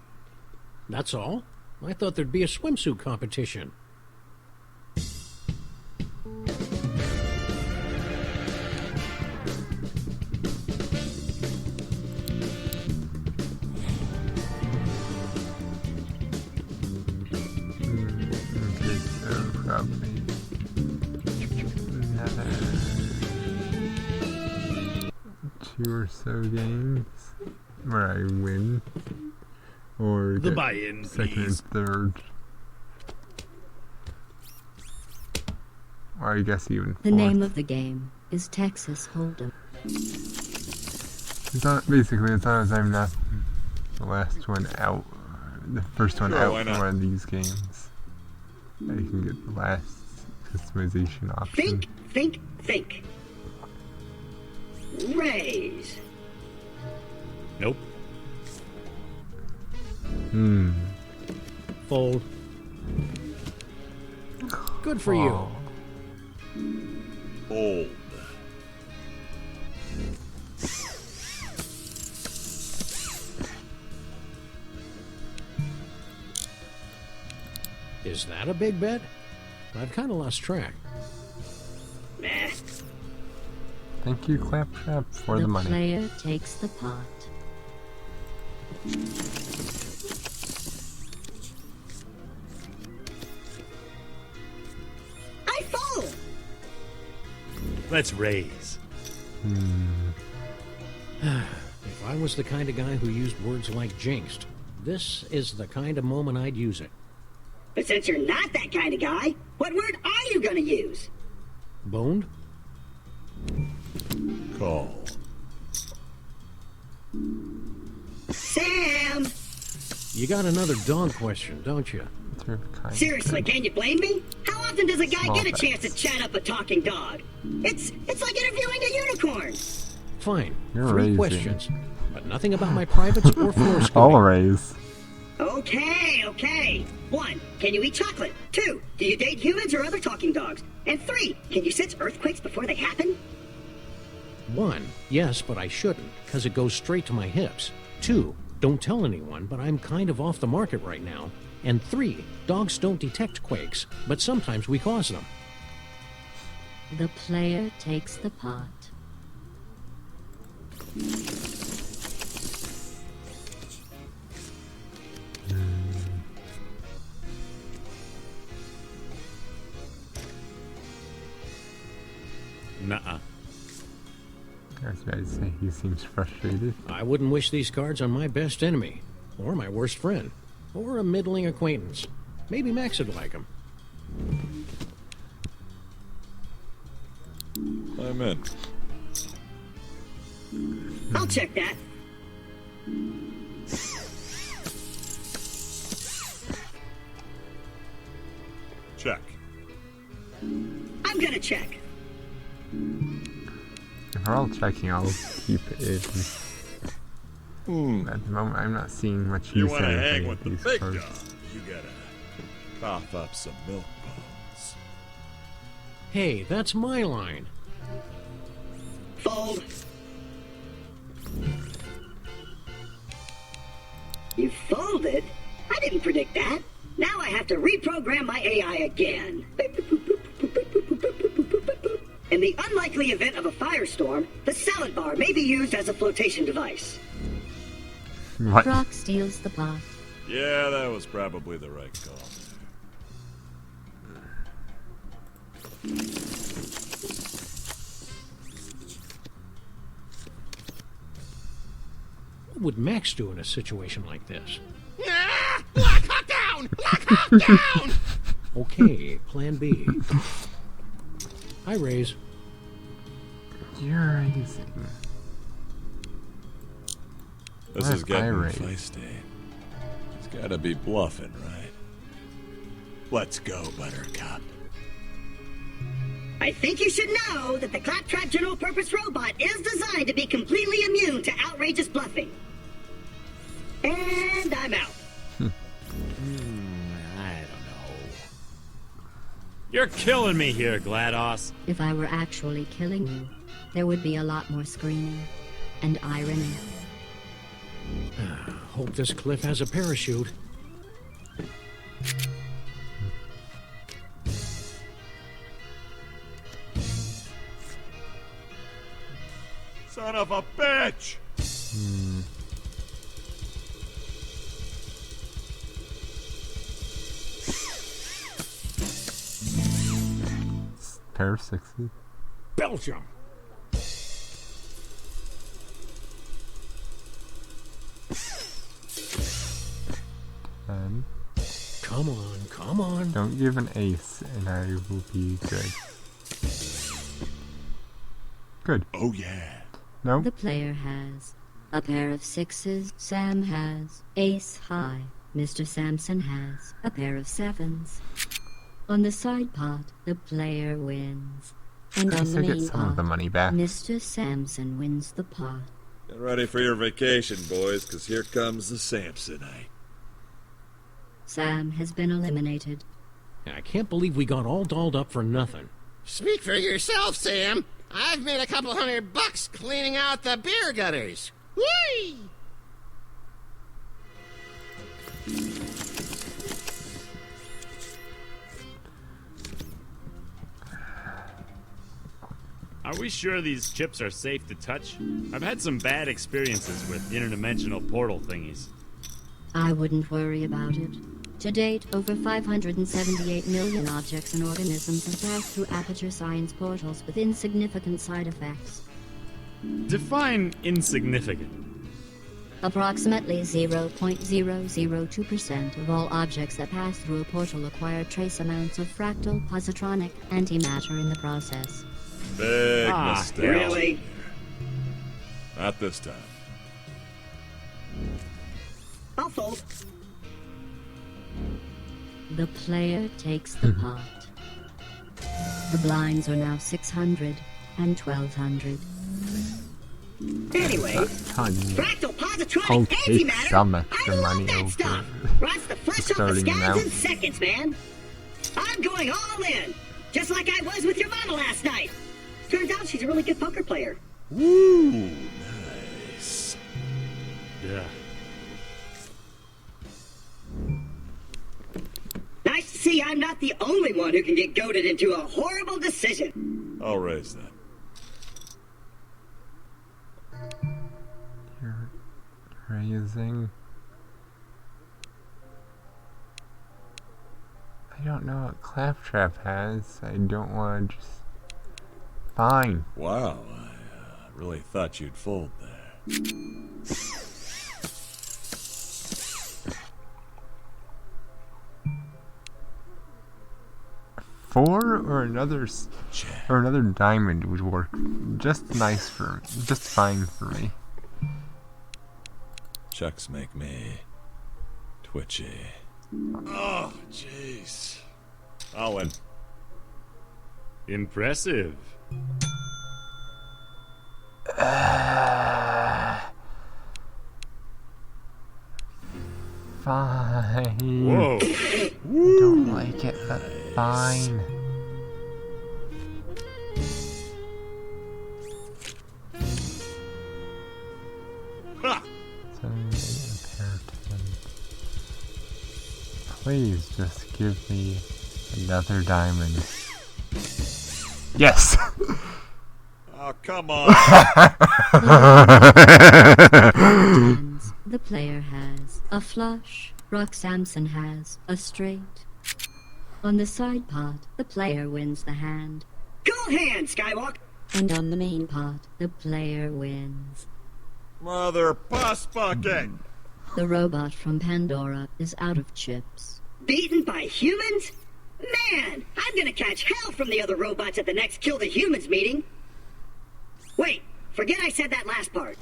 That's all? I thought there'd be a swimsuit competition. Okay, so probably another 2 or so games where I win, or The get buy-in, second please. and third, or I guess even The fourth. name of the game is Texas Hold'em. Basically, as long as I'm not the last one out, the first one Sure, out why for not? one of these games, I can get the last customization option. Think. Raise. Nope. Fold. Good for you. Oh, Old. Is that a big bet? I've kind of lost track. Nah. thank you, Claptrap, for the money. Player takes the pot. I fold. Let's raise. If I was the kind of guy who used words like jinxed, this is the kind of moment I'd use it. But since you're not that kind of guy, what word are you gonna use? Boned? Call. Sam! You got another dog question, don't you? Third kind. Seriously, can you blame me? How often does a guy Small get a facts. chance to chat up a talking dog? It's like interviewing a unicorn. Fine. You're 3 raising. questions, but nothing about my privates or floor All scooting. raise. Okay. 1, can you eat chocolate? 2, do you date humans or other talking dogs? And 3, can you sense earthquakes before they happen? 1, yes, but I shouldn't, because it goes straight to my hips. 2, don't tell anyone, but I'm kind of off the market right now. And 3, dogs don't detect quakes, but sometimes we cause them. The player takes the pot. Nuh-uh. I was about to say, he seems frustrated. I wouldn't wish these cards on my best enemy, or my worst friend, or a middling acquaintance. Maybe Max would like them. I'm in. I'll check that. Check. I'm gonna check. If we're all checking, I'll keep it. At the moment, I'm not seeing much You use want to in hang anything with the these big cards. dog, you gotta cough up some milk bones. Hey, that's my line. Fold. You folded? I didn't predict that. Now I have to reprogram my AI again. In the unlikely event of a firestorm, the salad bar may be used as a flotation device. What? Brock steals the pot. Yeah, that was probably the right call. What would Max do in a situation like this? Ah! Lock her down! Lock her down! Okay, plan B. I raise. You're raising. This What is if I getting raise? feisty. He's gotta be bluffing, right? Let's go, Buttercup. I think you should know that the Claptrap General Purpose Robot is designed to be completely immune to outrageous bluffing. And I'm out. I don't know. You're killing me here, GLaDOS. If I were actually killing you, there would be a lot more screaming and irony. Hope this cliff has a parachute. Son of a bitch! Pair of sixes. Belgium! And Come on, come on. don't give an ace, and I will be good. Good. Oh yeah. No? The player has a pair of sixes. Sam has ace high. Mr. Sampson has a pair of sevens. On the side pot, the player wins. And At on least the I get main some of the pot, money back. Mr. Sampson wins the pot. Get ready for your vacation, boys, because here comes the Samsonite. Sam has been eliminated. I can't believe we got all dolled up for nothing. Speak for yourself, Sam. I've made a couple $100 cleaning out the beer gutters. Whee! Are we sure these chips are safe to touch? I've had some bad experiences with interdimensional portal thingies. I wouldn't worry about it. To date, over 578 million objects and organisms have passed through Aperture Science portals with insignificant side effects. Define insignificant. Approximately 0.002% of all objects that pass through a portal acquire trace amounts of fractal positronic antimatter in the process. Big Ah, mistake. Really? Not this time. I'll fold. The player takes the pot. The blinds are now 600 and 1200. Anyway, Ton. fractal positronic I'll take antimatter. some I extra love money that over stuff. Rots the flesh off the starting scabs now. in seconds, man. I'm going all in, just like I was with your mama last night. Turns out she's a really good poker player. Woo! Nice. Yeah. who can get goaded into a horrible decision. I'll raise that. You're raising. I don't know what Claptrap has. I don't want to just. Fine. Wow, I really thought you'd fold there. 4 or another diamond would work just fine for me. Chucks make me twitchy. Oh, jeez. Owen. Impressive. Fine. Whoa. I don't like it, but fine. Ha! Please just give me another diamond. Yes! Oh, come on. The player has a flush. Rock Samson has a straight. On the side pot, the player wins the hand. Go hand, Skywalk! And on the main pot, the player wins. Mother puss bucket! The robot from Pandora is out of chips. Beaten by humans? Man, I'm gonna catch hell from the other robots at the next Kill the Humans meeting. Wait, forget I said that last part.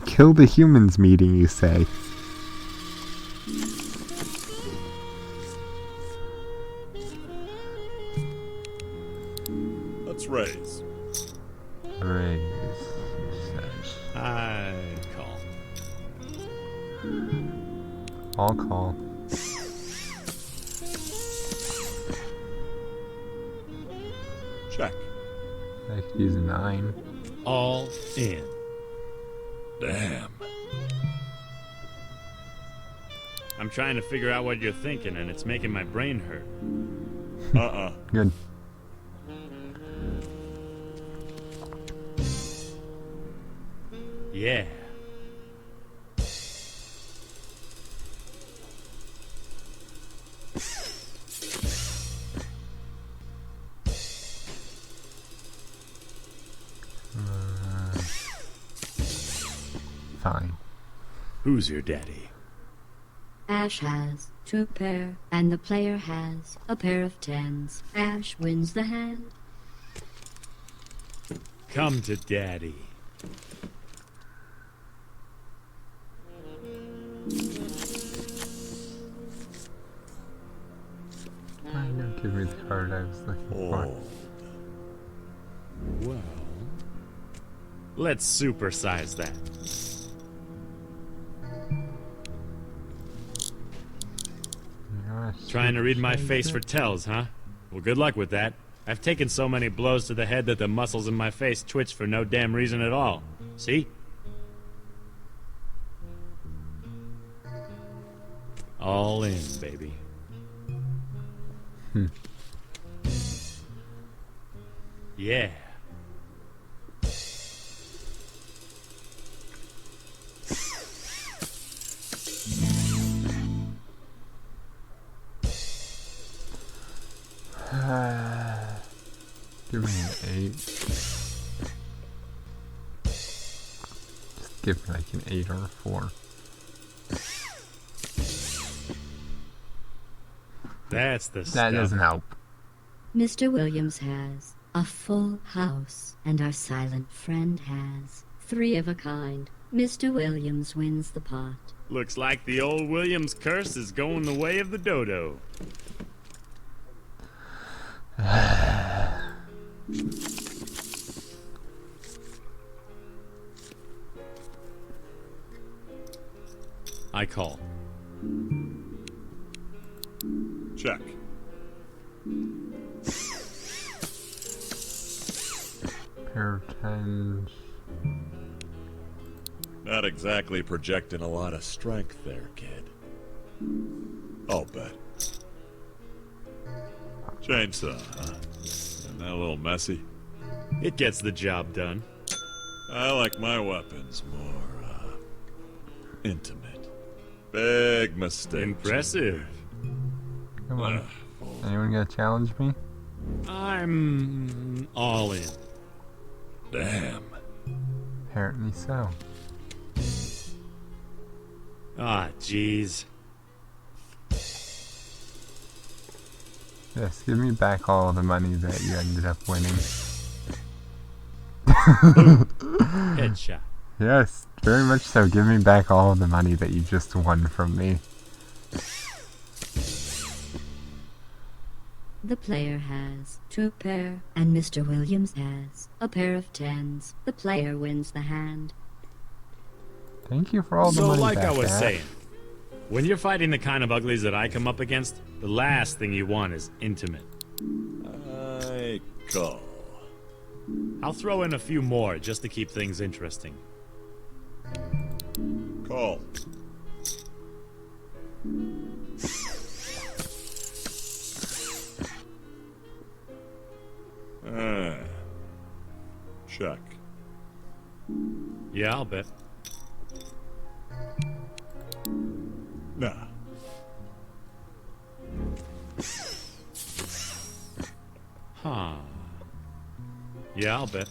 Kill the humans meeting, you say? Let's raise. Raise. I call. I'll call. Check. I could use a 9. All in. Damn. I'm trying to figure out what you're thinking, and it's making my brain hurt. Good. Yeah. Fine. Who's your daddy? Ash has 2 pair, and the player has a pair of 10s. Ash wins the hand. Come to daddy. Why not give me the card I was looking for? Oh. Well, let's supersize that. Trying to read my face for tells, huh? Well, good luck with that. I've taken so many blows to the head that the muscles in my face twitch for no damn reason at all. See? All in, baby. Yeah. Give me an 8. Just give me like an 8 or a 4. That's the That stuff. doesn't help. Mr. Williams has a full house, and our silent friend has 3 of a kind. Mr. Williams wins the pot. Looks like the old Williams curse is going the way of the dodo. I call. Check. Pair of 10s. Not exactly projecting a lot of strength there, kid. I'll bet. Chainsaw, huh? Isn't that a little messy? It gets the job done. I like my weapons more, intimate. Big mistake. Impressive. Come on. Fold. Anyone gonna challenge me? I'm all in. Damn. Apparently so. Ah, jeez. Yes, give me back all the money that you ended up winning. Headshot. Yes, very much so. Give me back all of the money that you just won from me. The player has 2 pair, and Mr. Williams has a pair of 10s. The player wins the hand. Thank you for all the So, money like back, I was Ash. saying, when you're fighting the kind of uglies that I come up against, the last thing you want is intimate. I call. I'll throw in a few more just to keep things interesting. Call. Check. Yeah, I'll bet. Nah. Huh. Yeah, I'll bet.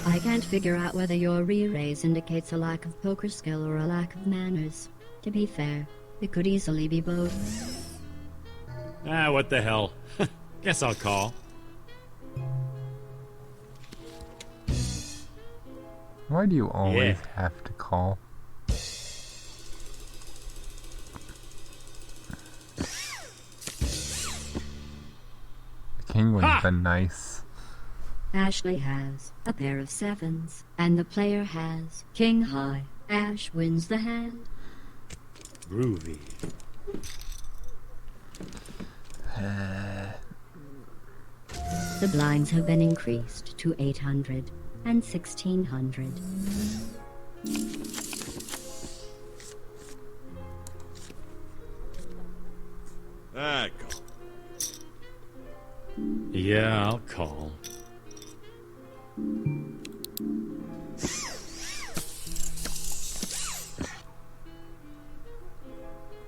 I can't figure out whether your re-raise indicates a lack of poker skill or a lack of manners. To be fair, it could easily be both. Ah, what the hell. Guess I'll call. Why do you always Yeah. have to call? The king would have Ha! been nice. Ashley has a pair of 7s, and the player has king high. Ash wins the hand. Groovy. The blinds have been increased to 800 and 1600. I call. Yeah, I'll call.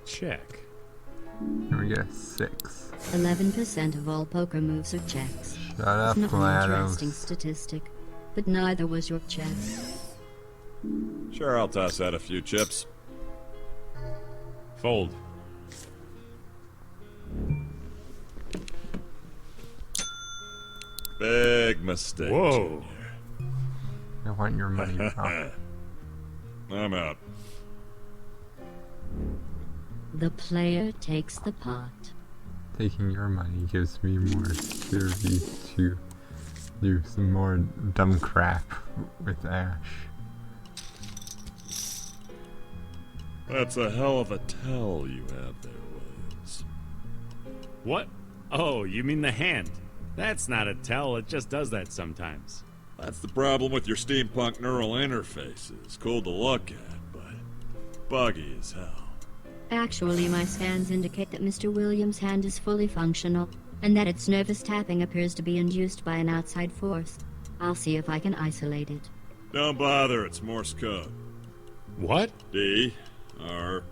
Check. Here we get a 6. 11% of all poker moves are checks. Shut up, It's not an interesting GLaDOS. statistic, but neither was your check. Sure, I'll toss out a few chips. Fold. Big mistake. Whoa. I want your money back. Junior. I'm out. The player takes the pot. Taking your money gives me more security to do some more dumb crap with Ash. That's a hell of a tell you have there, Williams. What? Oh, you mean the hand? That's not a tell, it just does that sometimes. That's the problem with your steampunk neural interfaces. Cool to look at, but buggy as hell. Actually, my scans indicate that Mr. Williams' hand is fully functional, and that its nervous tapping appears to be induced by an outside force. I'll see if I can isolate it. Don't bother, it's Morse code. What? D R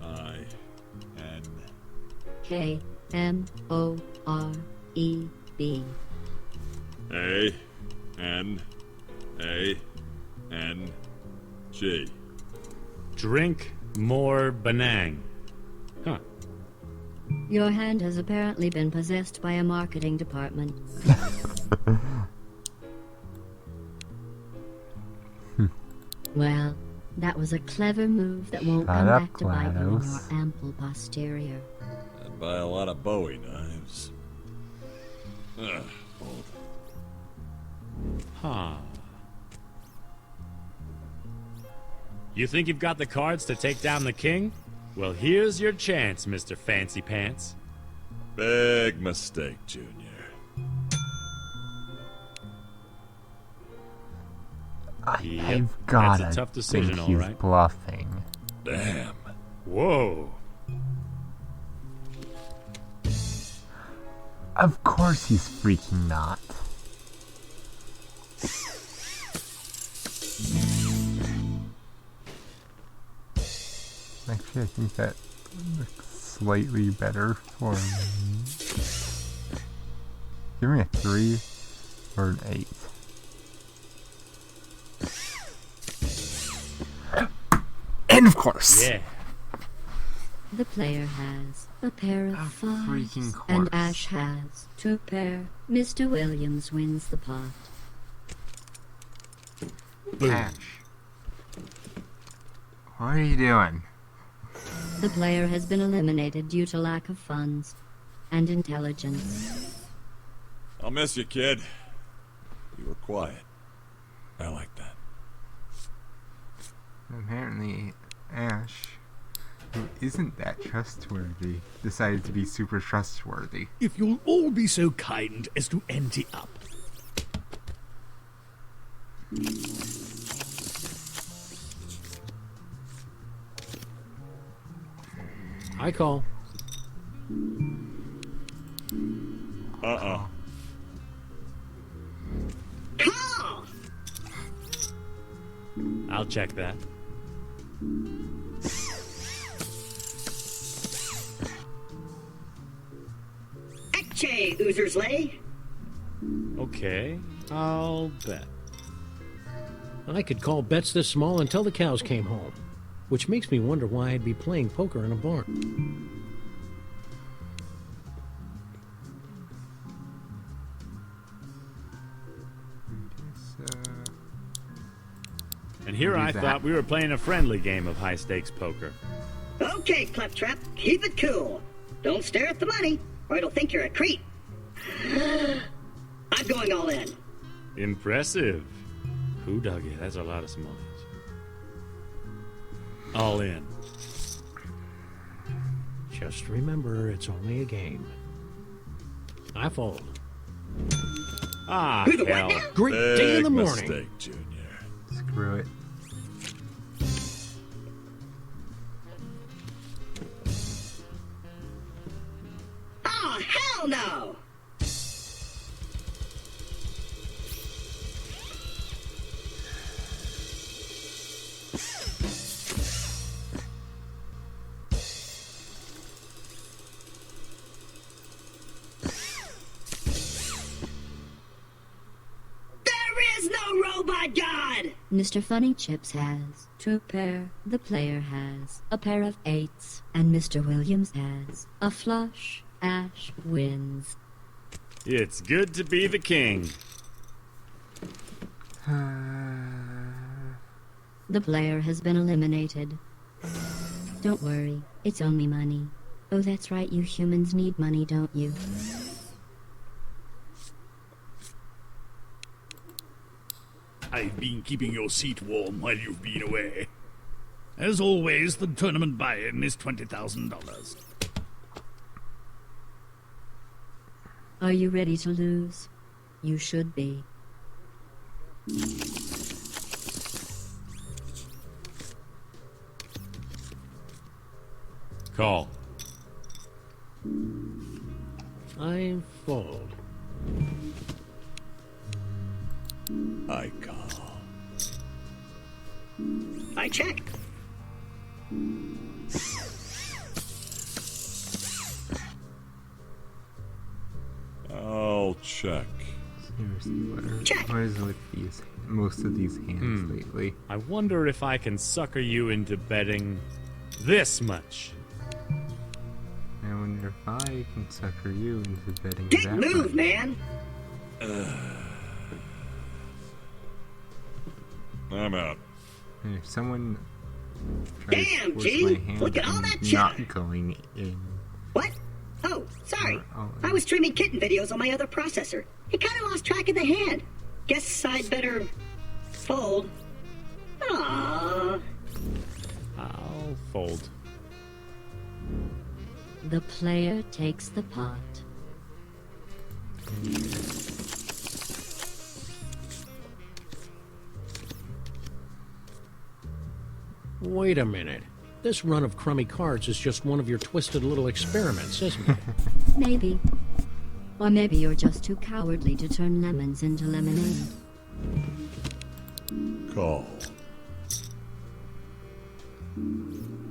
I N. K-M-O-R-E-B. A N A N G. Drink more Benang. Huh. Your hand has apparently been possessed by a marketing department. Well, that was a clever move that won't Shut come up, back to bite you in your GLaDOS. ample posterior. I'd buy a lot of Bowie knives. Ugh, fold. Huh. You think you've got the cards to take down the king? Well, here's your chance, Mr. Fancy Pants. Big mistake, Junior. Yep, I've gotta that's a tough decision, think he's all right. bluffing. Damn. Whoa. Of course he's freaking not. Actually, I think that looks slightly better for me. Give me a 3 or an 8. And of course! Yeah. The player has a pair of freaking fives, course. and Ash has 2 pair. Mr. Williams wins the pot. Ash. What are you doing? The player has been eliminated due to lack of funds and intelligence. I'll miss you, kid. You were quiet. I like that. Apparently, Ash, who isn't that trustworthy, decided to be super trustworthy. If you'll all be so kind as to ante up. I call. Uh-uh. Call! I'll check that. Etche, Oozer's Lay. Okay, I'll bet. I could call bets this small until the cows came home. Which makes me wonder why I'd be playing poker in a barn. And here I thought we were playing a friendly game of high-stakes poker. Okay, Claptrap, keep it cool. Don't stare at the money, or it'll think you're a creep. I'm going all in. Impressive. Who dug it? That's a lot of smokies. All in. Just remember, it's only a game. I fold. Ah, Who the what hell. now? Great day in the Big morning. mistake, Junior. Screw it. Oh, hell no! There is no robot god! Mr. Funny Chips has 2 pair. The player has a pair of 8s, and Mr. Williams has a flush. Ash wins. It's good to be the king. The player has been eliminated. Don't worry, it's only money. Oh, that's right, you humans need money, don't you? I've been keeping your seat warm while you've been away. As always, the tournament buy-in is $20,000. Are you ready to lose? You should be. Call. I fold. I call. I check. I'll check. Seriously, Check. what is with these, most of these hands lately? I wonder if I can sucker you into betting this much. I wonder if I can sucker you into betting Get that move, much. man! I'm out. And if someone tries Damn, to force G, my hand, look at all I'm that not cheddar. going in. What? Oh, sorry. Oh, I was streaming kitten videos on my other processor. It kind of lost track of the hand. Guess I'd better fold. Aww. I'll fold. The player takes the pot. Wait a minute. This run of crummy cards is just one of your twisted little experiments, isn't it? Maybe. Or maybe you're just too cowardly to turn lemons into lemonade. Call.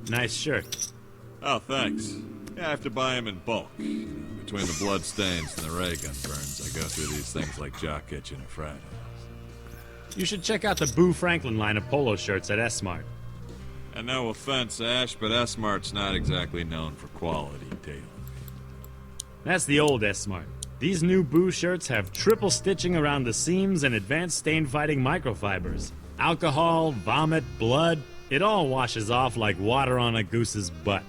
Nice shirt. Oh, thanks. Yeah, I have to buy him in bulk. Between the blood stains and the ray gun burns, I go through these things like Jock Kitchen and Friday. You should check out the Boo Franklin line of polo shirts at S-Mart. And no offense, Ash, but S-Mart's not exactly known for quality tailoring. That's the old S-Mart. These new Boo shirts have triple stitching around the seams and advanced stain-fighting microfibers. Alcohol, vomit, blood, it all washes off like water on a goose's butt.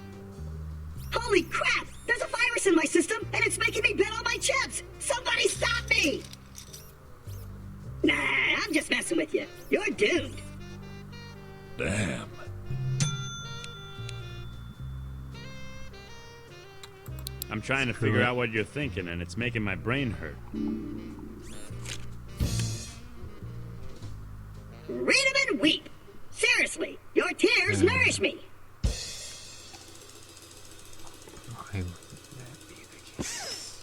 Holy crap! There's a virus in my system, and it's making me bet all my chips! Somebody stop me! Nah, I'm just messing with you. You're doomed. Damn. I'm trying to figure out what you're thinking, and it's making my brain hurt. Read 'em and weep. Seriously, your tears nourish me. Why would that be the case?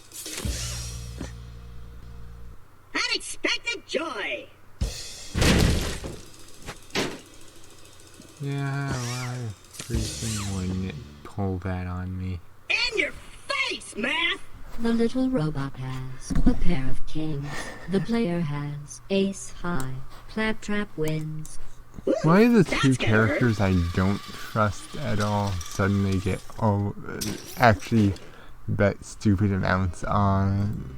Unexpected joy. Yeah, why freaking wouldn't it pull that on me? In your face, math! The little robot has a pair of kings. The player has ace high. Claptrap wins. Why do the That's two gonna characters I don't trust at all suddenly get actually bet stupid amounts on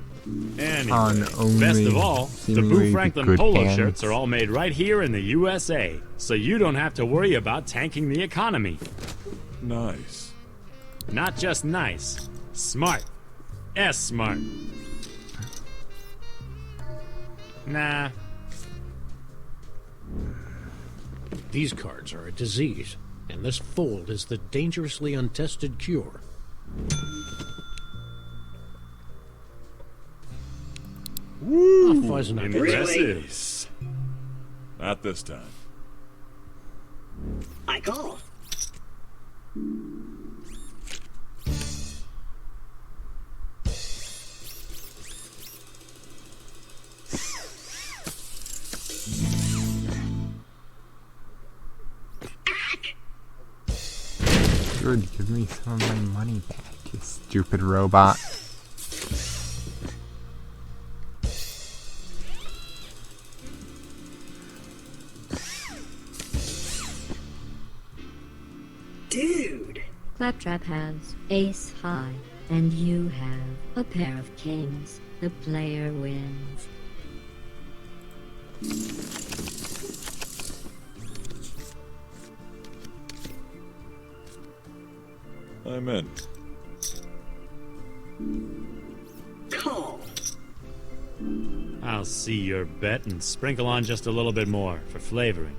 Anyway, only best of all, the seemingly Boo Franklin good polo hands? shirts are all made right here in the USA, so you don't have to worry about tanking the economy. Nice. Not just nice, smart. S-Smart. Nah. These cards are a disease, and this fold is the dangerously untested cure. Woo! Fuzz nuggets. Impressive. Not this time. I call. Good, give me some of my money back, you stupid robot. Dude. Claptrap has ace high, and you have a pair of kings. The player wins. I'm in. Call. I'll see your bet and sprinkle on just a little bit more for flavoring.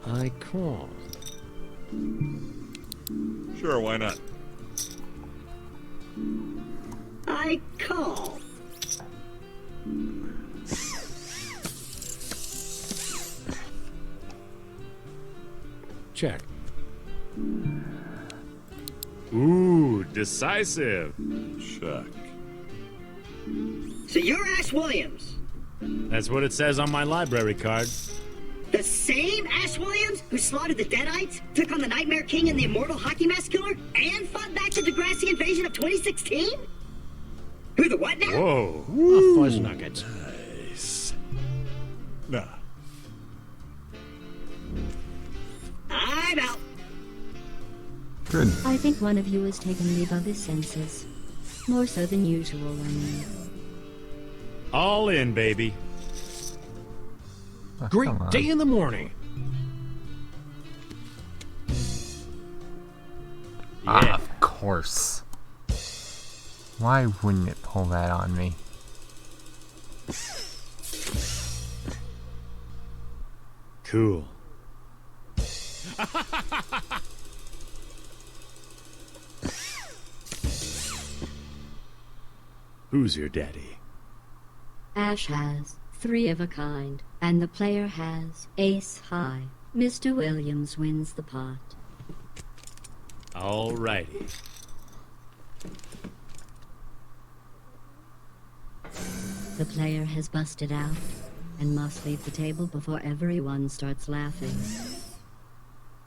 I call. Sure, why not? I call. Check. Ooh, decisive. Check. So you're Ash Williams. That's what it says on my library card. The same Ash Williams who slaughtered the Deadites, took on the Nightmare King and the Immortal Hockey Mask Killer, and fought back the Degrassi invasion of 2016? Who the what now? Whoa. Fuzz nuggets. Nice. Nah. I'm out. Good. I think one of you has taken leave of his senses. More so than usual, I mean. All in, baby. Oh, Great come on. day in the morning. Yeah. Of course. Why wouldn't it pull that on me? Cool. Who's your daddy? Ash has three of a kind, and the player has ace high. Mr. Williams wins the pot. Alrighty. The player has busted out and must leave the table before everyone starts laughing.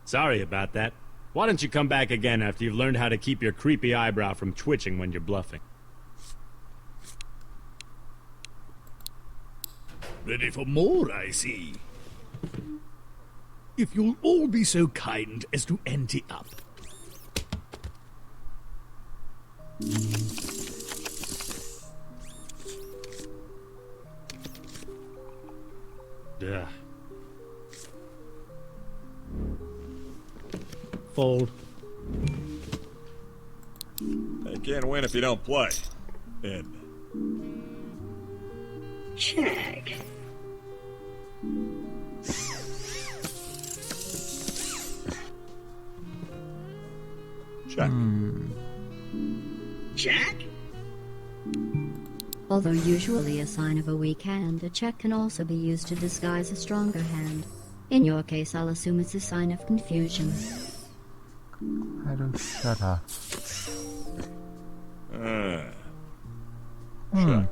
Sorry about that. Why don't you come back again after you've learned how to keep your creepy eyebrow from twitching when you're bluffing? Ready for more, I see. If you'll all be so kind as to ante up. Ugh. Fold. You can't win if you don't play. In. Check. Check. Jack? Although usually a sign of a weak hand, a check can also be used to disguise a stronger hand. In your case, I'll assume it's a sign of confusion. I don't shut up. Check.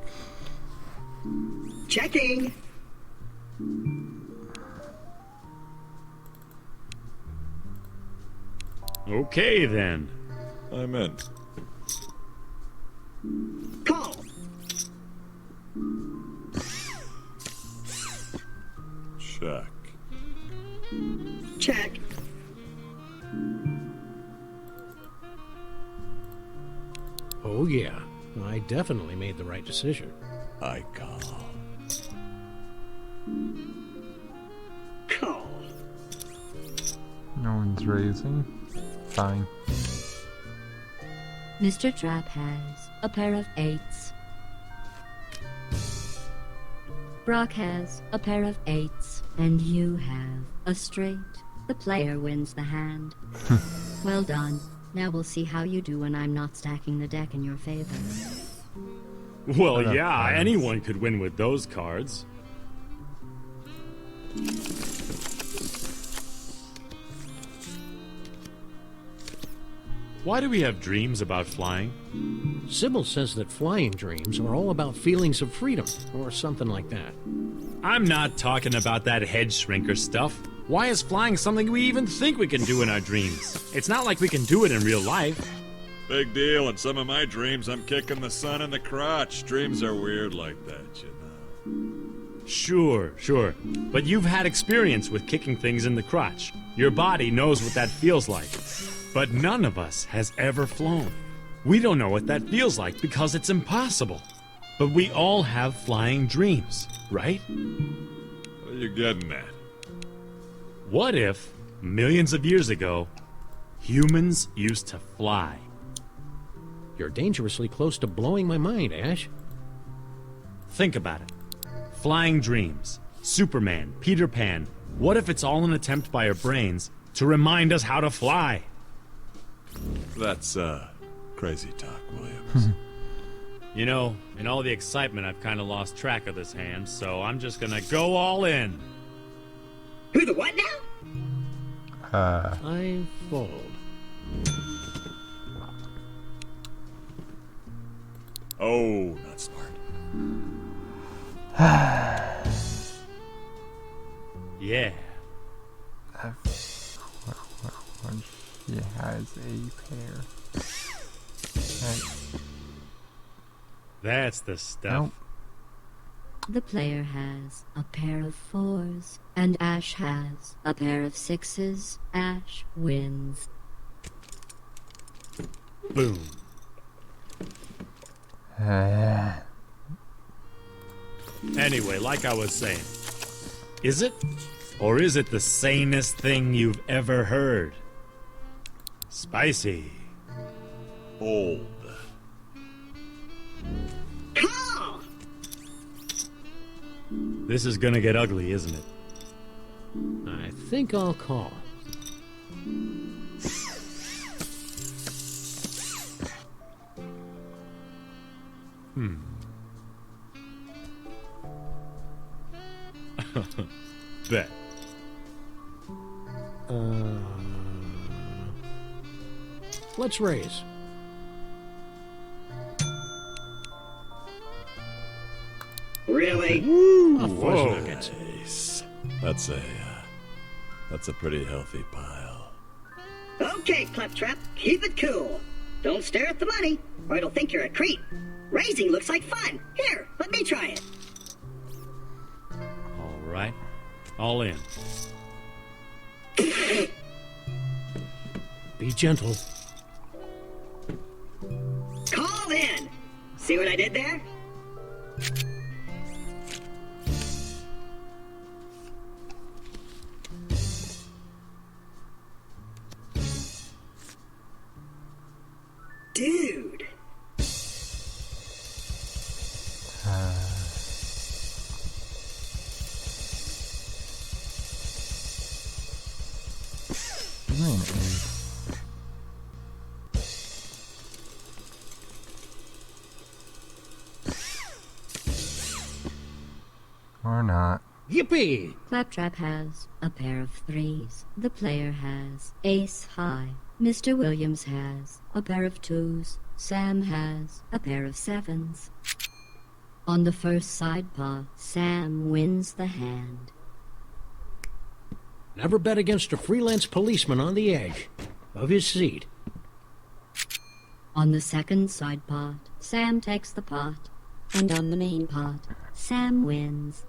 Checking. Okay, then. I'm in. Call. Check. Check. Oh, yeah. I definitely made the right decision. I call. Call. No one's raising. Fine. Mr. Trap has a pair of eights. Brock has a pair of eights. And you have a straight. The player wins the hand. Well done. Now we'll see how you do when I'm not stacking the deck in your favor. Well, What up, yeah, friends? anyone could win with those cards. Why do we have dreams about flying? Sybil says that flying dreams are all about feelings of freedom, or something like that. I'm not talking about that head shrinker stuff. Why is flying something we even think we can do in our dreams? It's not like we can do it in real life. Big deal. In some of my dreams, I'm kicking the sun in the crotch. Dreams are weird like that, you know. Sure. But you've had experience with kicking things in the crotch. Your body knows what that feels like. But none of us has ever flown. We don't know what that feels like because it's impossible. But we all have flying dreams, right? What are you getting at? What if, millions of years ago, humans used to fly? You're dangerously close to blowing my mind, Ash. Think about it. Flying dreams, Superman, Peter Pan. What if it's all an attempt by our brains to remind us how to fly? That's, crazy talk, Williams. You know, in all the excitement, I've kind of lost track of this hand, so I'm just gonna go all in. Who the what now? I fold. Oh, not smart. Yeah. When she has a pair. Right. That's the stuff. Nope. The player has a pair of fours, and Ash has a pair of sixes. Ash wins. Boom. Anyway, like I was saying, is it? Or is it the sanest thing you've ever heard? Spicy. Old. Call. This is gonna get ugly, isn't it? I think I'll call. Bet. Let's raise. Really? A fuzz nugget. Nice. That's a pretty healthy pile. Okay, Claptrap, keep it cool. Don't stare at the money, or it'll think you're a creep. Raising looks like fun. Here, let me try it. All right. All in. Be gentle. Call in. See what I did there? Dude. Or not. Yippee! Claptrap has a pair of threes. The player has ace high. Mr. Williams has a pair of twos. Sam has a pair of sevens. On the first side pot, Sam wins the hand. Never bet against a freelance policeman on the edge of his seat. On the second side pot, Sam takes the pot. And on the main pot, Sam wins.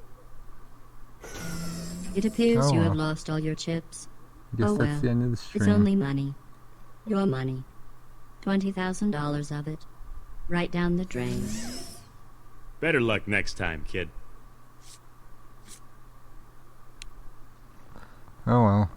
It appears Oh, you have well. lost all your chips. Guess Oh that's well, the end of the stream. it's only money. Your money. $20,000 of it. Right down the drain. Better luck next time, kid. Oh well.